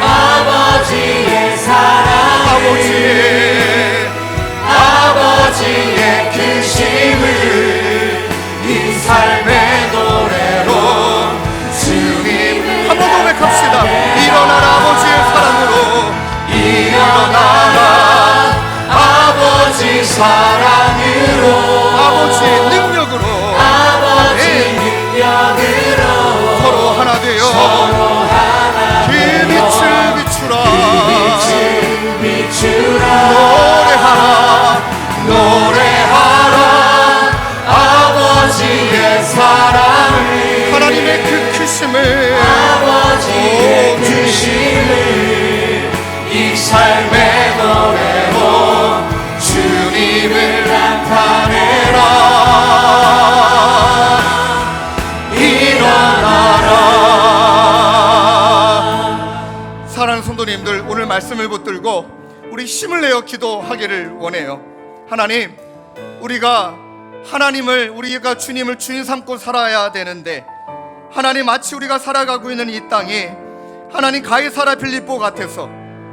아버지의 사랑, 아버지의 크심을 이 삶의 노래로 주님. 한 번 더 고백합시다. 일어나라, 아버지의 사랑으로, 일어나라, 아버지 사랑으로, 아버지 능력으로, 서로 하나 되어 그 빛을 비추라. 노래하라, 노래하라, 아버지의 사랑을, 하나님의 그 크심을, 아버지의 크심을 이 삶의 노래로 주님을 나타내라. 일어나라, 성도님들 오늘 말씀을 붙들고 우리 힘을 내어 기도하기를 원해요. 하나님, 우리가 주님을 주인 삼고 살아야 되는데, 하나님, 마치 우리가 살아가고 있는 이 땅이 하나님 가이사랴 빌립보 같아서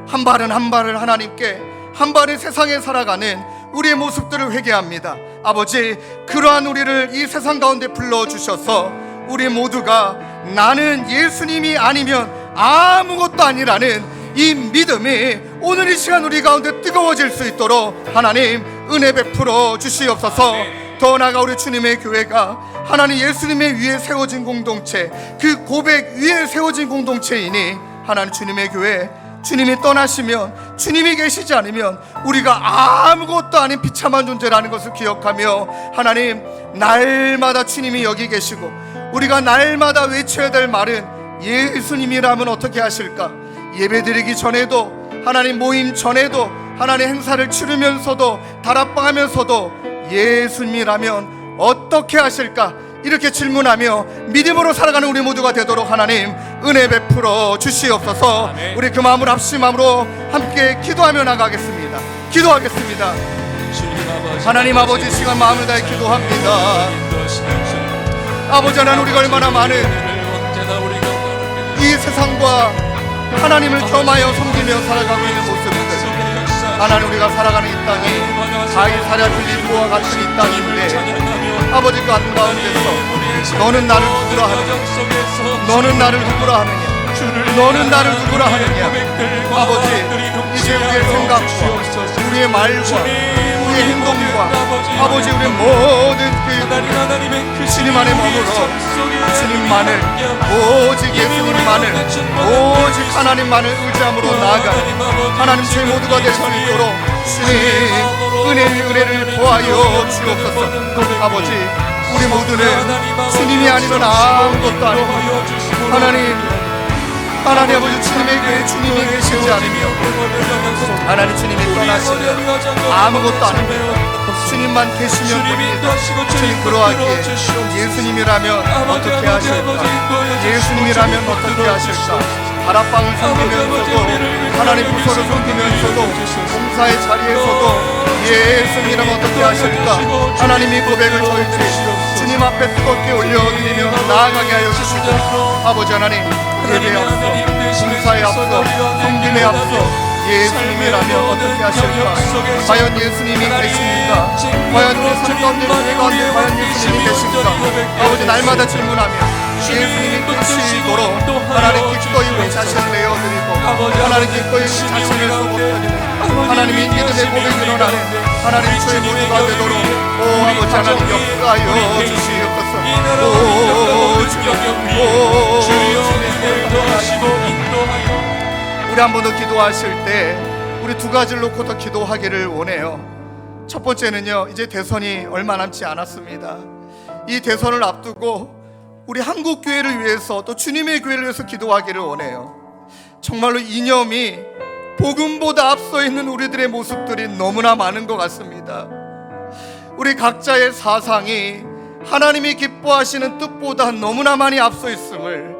한 발은 한 발을 하나님께, 한 발은 세상에 살아가는 우리의 모습들을 회개합니다. 아버지, 그러한 우리를 이 세상 가운데 불러주셔서 우리 모두가 나는 예수님이 아니면 아무것도 아니라는 이 믿음이 오늘 이 시간 우리 가운데 뜨거워질 수 있도록 하나님 은혜 베풀어 주시옵소서. 더 나아가 우리 주님의 교회가 하나님 예수님의 위에 세워진 공동체, 그 고백 위에 세워진 공동체이니 하나님 주님의 교회, 주님이 떠나시면, 주님이 계시지 않으면 우리가 아무것도 아닌 비참한 존재라는 것을 기억하며, 하나님 날마다 주님이 여기 계시고 우리가 날마다 외쳐야 될 말은 예수님이라면 어떻게 하실까? 예배드리기 전에도, 하나님 모임 전에도, 하나님 행사를 치르면서도, 다락방하면서도 예수님이라면 어떻게 하실까? 이렇게 질문하며 믿음으로 살아가는 우리 모두가 되도록 하나님 은혜 베풀어 주시옵소서. 아멘. 우리 그 마음을 합심함으로 함께 기도하며 나가겠습니다. 기도하겠습니다. 하나님 아버지, 시간 마음을 다해 기도합니다. 아버지 하나님, 우리가 얼마나 많은 이 세상과 하나님을 겸하여 섬기며 살아가고 있는 모습들, 하나님 우리가 살아가는 이 땅이 가이사랴 빌립보와 같은 이 땅인데, 아버지 그 한가운데서 너는 나를 누구라 하느냐, 너는 나를 누구라 하느냐, 너는 나를 누구라 하느냐. 아버지, 이제 우리의 생각과 우리의 말과 우리의 행동과 아버지 우리의 모든 그 주님 안에 머물러 주님만을, 오직 예수님만을, 오직 하나님만을 의지함으로 나아가 하나님 저희 모두가 될 수 있도록 주님 은혜를 보하여 주옵소서. 아버지, 우리 모두는 주님이 아니면 아무것도 아니고, 하나님 아버지, 주님의 교회 주님이 계시지 않으며 하나님 주님이 떠나시면 아무것도 아닙니다. 주님만 계시면 됩니다. 주님 그러하기에 예수님이라면 어떻게 하실까? 예수님이라면 어떻게 하실까? 다락방을 섬기면서도, 하나님 부서를 섬기면서도, 봉사의 자리에서도 예수님이라면 어떻게 하실까? 하나님이 고백을 저희들이 주님 앞에 뜨겁게 올려드리며 나아가게 하여 주시고, 아버지 하나님, 예배에 앞서, 봉사에 앞서, 섬김에 앞서 예수님이라면 어떻게 하실까? 과연 예수님이 계십니까? 과연 우리 삶 가운데, 교회 가운데 과연 예수님이 계십니까? 아버지, 날마다 질문하며 예수님이 계시도록 하나님 기꺼이 우리 자신을 내어드리고, 하나님 기꺼이 우리 자신을 쏟아드리고, 하나님이 믿음의 고백이 일어나는 하나님 저희 모두가 되도록 오 아버지 하나님 역사하여 주시옵소서. 오 우리 한 번 더 기도하실 때 우리 두 가지를 놓고 더 기도하기를 원해요. 첫 번째는요, 이제 대선이 얼마 남지 않았습니다. 이 대선을 앞두고 우리 한국 교회를 위해서, 또 주님의 교회를 위해서 기도하기를 원해요. 정말로 이념이 복음보다 앞서 있는 우리들의 모습들이 너무나 많은 것 같습니다. 우리 각자의 사상이 하나님이 기뻐하시는 뜻보다 너무나 많이 앞서 있음을,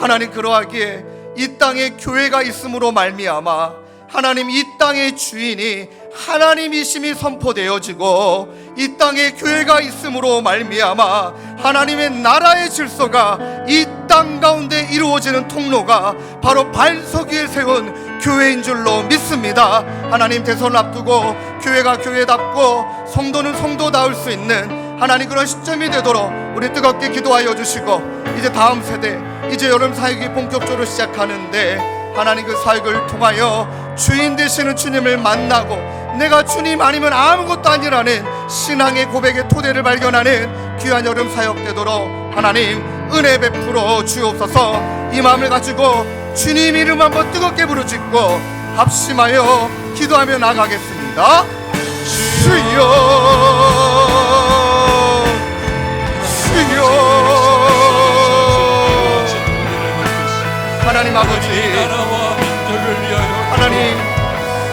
하나님 그러하기에 이 땅에 교회가 있음으로 말미암아 하나님 이 땅의 주인이 하나님이심이 선포되어지고, 이 땅에 교회가 있음으로 말미암아 하나님의 나라의 질서가 이 땅 가운데 이루어지는 통로가 바로 반석 위에 세운 교회인 줄로 믿습니다. 하나님 대선을 앞두고 교회가 교회답고 성도는 성도다울 수 있는 하나님 그런 시점이 되도록 우리 뜨겁게 기도하여 주시고, 이제 다음 세대, 이제 여름 사역이 본격적으로 시작하는데 하나님 그 사역을 통하여 주인 되시는 주님을 만나고 내가 주님 아니면 아무것도 아니라는 신앙의 고백의 토대를 발견하는 귀한 여름 사역 되도록 하나님 은혜 베풀어 주옵소서. 이 마음을 가지고 주님 이름 한번 뜨겁게 부르짖고 합심하여 기도하며 나가겠습니다. 주여 주여. 하나님 아버지,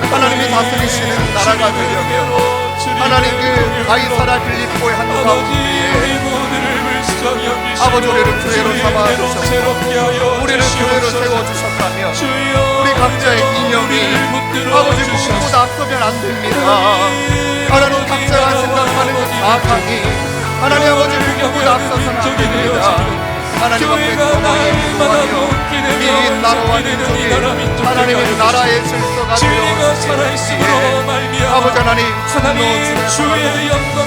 하나님이 다스리시는 나라가 되려면 하나님 그 가이사랴 빌립보의 한가운데에 아버지 우리를 교회로 삼아주셨고 우리를 교회로 세워주셨다면 우리 각자의 인연이 아버지 누구보다 앞서면 안 됩니다. 하나님 각자가 생각하는 것 사악하니 하나님 아버지 누구보다 앞서서는 안 됩니다. 하나님 앞에 겸허히 기도하며 이 나라와 민족이 하나님의 나라의 질서가 되어지기에 아버지 하나님 분노 주의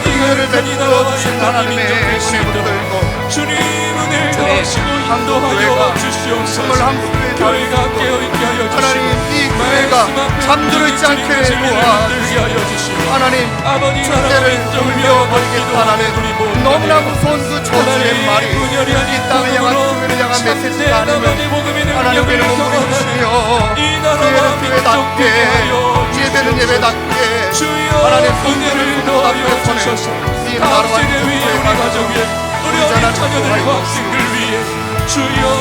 은혜를 베풀어 주신 하나님의 은혜 붙들고 주님 한국교회가 정말 한국교회가 하나님 이 교회가 잠들어 있지 않게 도와주시고 하나님 축제를 돌려버리겠다라는 너무나 무서운 그 저주의 말이 이 땅을 향한 교회를 향한 메시지가 아니면 하나님께는 몸부림치며 교회는 교회답게 예배는 예배답게 하나님 성도를 그 앞에서는 이 나라와 민족의 가정에 의자나 자녀들과 학생들 위해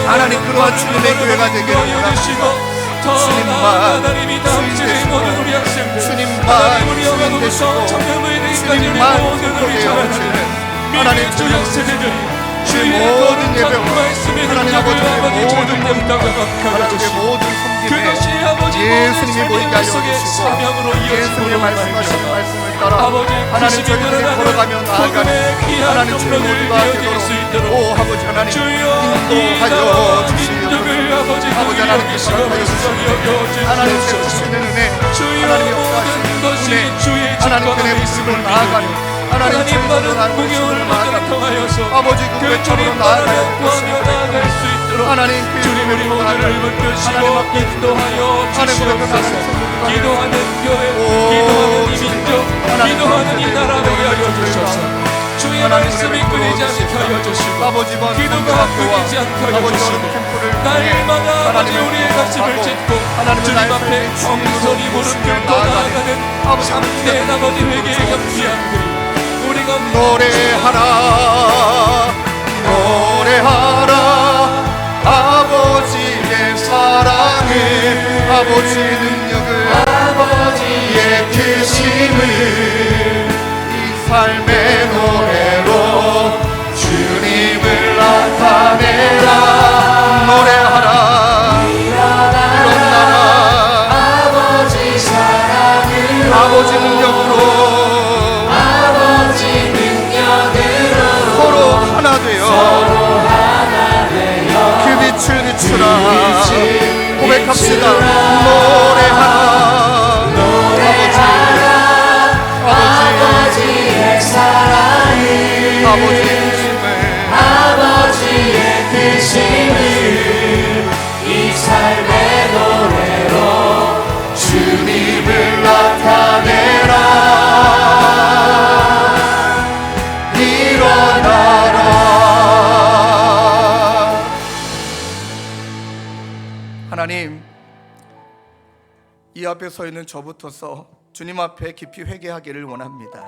하나님 그러한 주님의 교회가 되기를 원합니다. 주님만 주인 되시고 주님만 주인 되시고 주님만 속하게 여기시는 하나님 주님 그 모든 예배와 하나님 아버지의 모든 몸과 하나님의 모든 섬김에 예수님이 보이게 하여 주시고 예수님의 말씀하시는 말씀을 따라 하나님 저희들이 걸어가며 나아가는 하나님 저희 모두가 되도록 오 아버지 하나님 인도하여 주시옵소서. 아버지 하나님께서 허락하여 주시옵소서. 하나님 베푸시는 은혜 하나님 역사하시는 은혜 하나님 그네 부심을 나아가는 하나님 저희들은 하나님 부심을 나아가는 아버지 그 외쳐으로 나아갈 수 있도록 하나님 그 주님을 모두를 붙드시고 인도하여 주시옵소서. 기도하는 교회 기도하는 이 민족 기도하는 이 나라 되게 하여 주셔서 주의 말씀이 끊이지 않게 하여 주시고 기도가 끊이지 않게 하여 주시고 날마다 아버지 우리의 가슴을 찢고 주님 앞에 정성이 물음표 나아가는 참된 아버지 회개의 경비한 그리 우리가 노래하라 노래하라 아버지의 사랑을 아버지의 능력을 아버지의 계심을 이 삶의 노래로 주님을 나타내라 노래하라 일어나라 아버지 사랑을 아버지 능력으로 서로 하나 되어 그 빛을 비추라 고백합시다 노래하라 아버지의 사랑을 아버지의 계심을 이 삶의 노래로 주님을 나타내라 일어나라 하나님 이 앞에 서 있는 저부터서 주님 앞에 깊이 회개하기를 원합니다.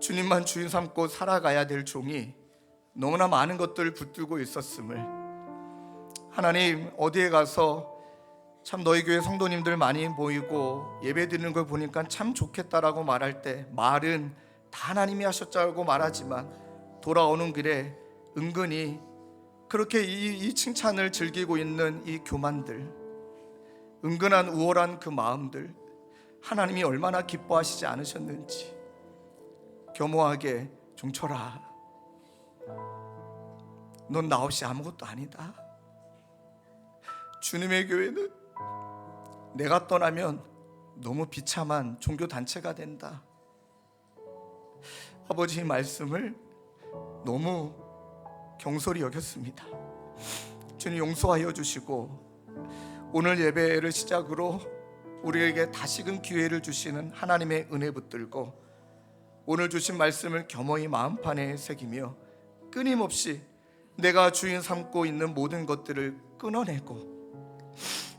주님만 주인 삼고 살아가야 될 종이 너무나 많은 것들을 붙들고 있었음을 하나님 어디에 가서 참 너희 교회 성도님들 많이 모이고 예배 드리는 걸 보니까 참 좋겠다라고 말할 때 말은 다 하나님이 하셨자고 말하지만 돌아오는 길에 은근히 그렇게 이 칭찬을 즐기고 있는 이 교만들 은근한 우월한 그 마음들 하나님이 얼마나 기뻐하시지 않으셨는지 겸허하게 종철아 넌 나 없이 아무것도 아니다. 주님의 교회는 내가 떠나면 너무 비참한 종교단체가 된다. 아버지의 말씀을 너무 경솔히 여겼습니다. 주님 용서하여 주시고 오늘 예배를 시작으로 우리에게 다시금 기회를 주시는 하나님의 은혜 붙들고 오늘 주신 말씀을 겸허히 마음판에 새기며 끊임없이 내가 주인 삼고 있는 모든 것들을 끊어내고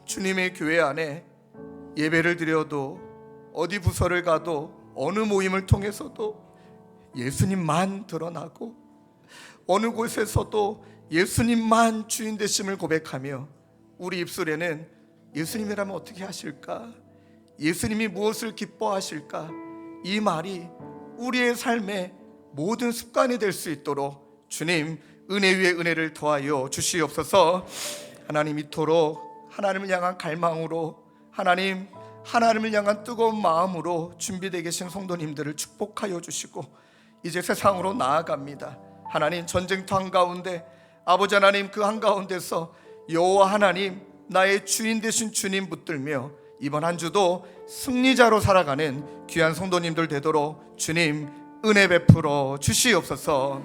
주님의 교회 안에 예배를 드려도 어디 부서를 가도 어느 모임을 통해서도 예수님만 드러나고 어느 곳에서도 예수님만 주인 되심을 고백하며 우리 입술에는 예수님이라면 어떻게 하실까? 예수님이 무엇을 기뻐하실까? 이 말이 우리의 삶의 모든 습관이 될 수 있도록 주님 은혜 위에 은혜를 더하여 주시옵소서. 하나님, 이토록 하나님을 향한 갈망으로, 하나님을 향한 뜨거운 마음으로 준비되어 계신 성도님들을 축복하여 주시고 이제 세상으로 나아갑니다. 하나님, 전쟁터 한가운데 아버지 하나님, 그 한가운데서 여호와 하나님, 나의 주인 되신 주님 붙들며 이번 한 주도 승리자로 살아가는 귀한 성도님들 되도록 주님 은혜 베풀어 주시옵소서.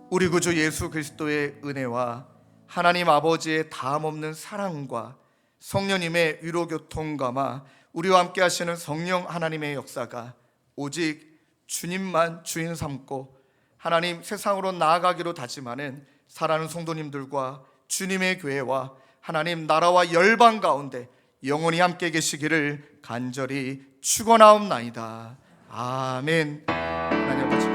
우리 구주 예수 그리스도의 은혜와 하나님 아버지의 다함없는 사랑과 성령님의 위로 교통감화, 우리와 함께 하시는 성령 하나님의 역사가 오직 주님만 주인 삼고 하나님 세상으로 나아가기로 다짐하는 사랑하는 성도님들과 주님의 교회와 하나님 나라와 열방 가운데 영원히 함께 계시기를 간절히 축원하옵나이다. 아멘. 하나님 아버지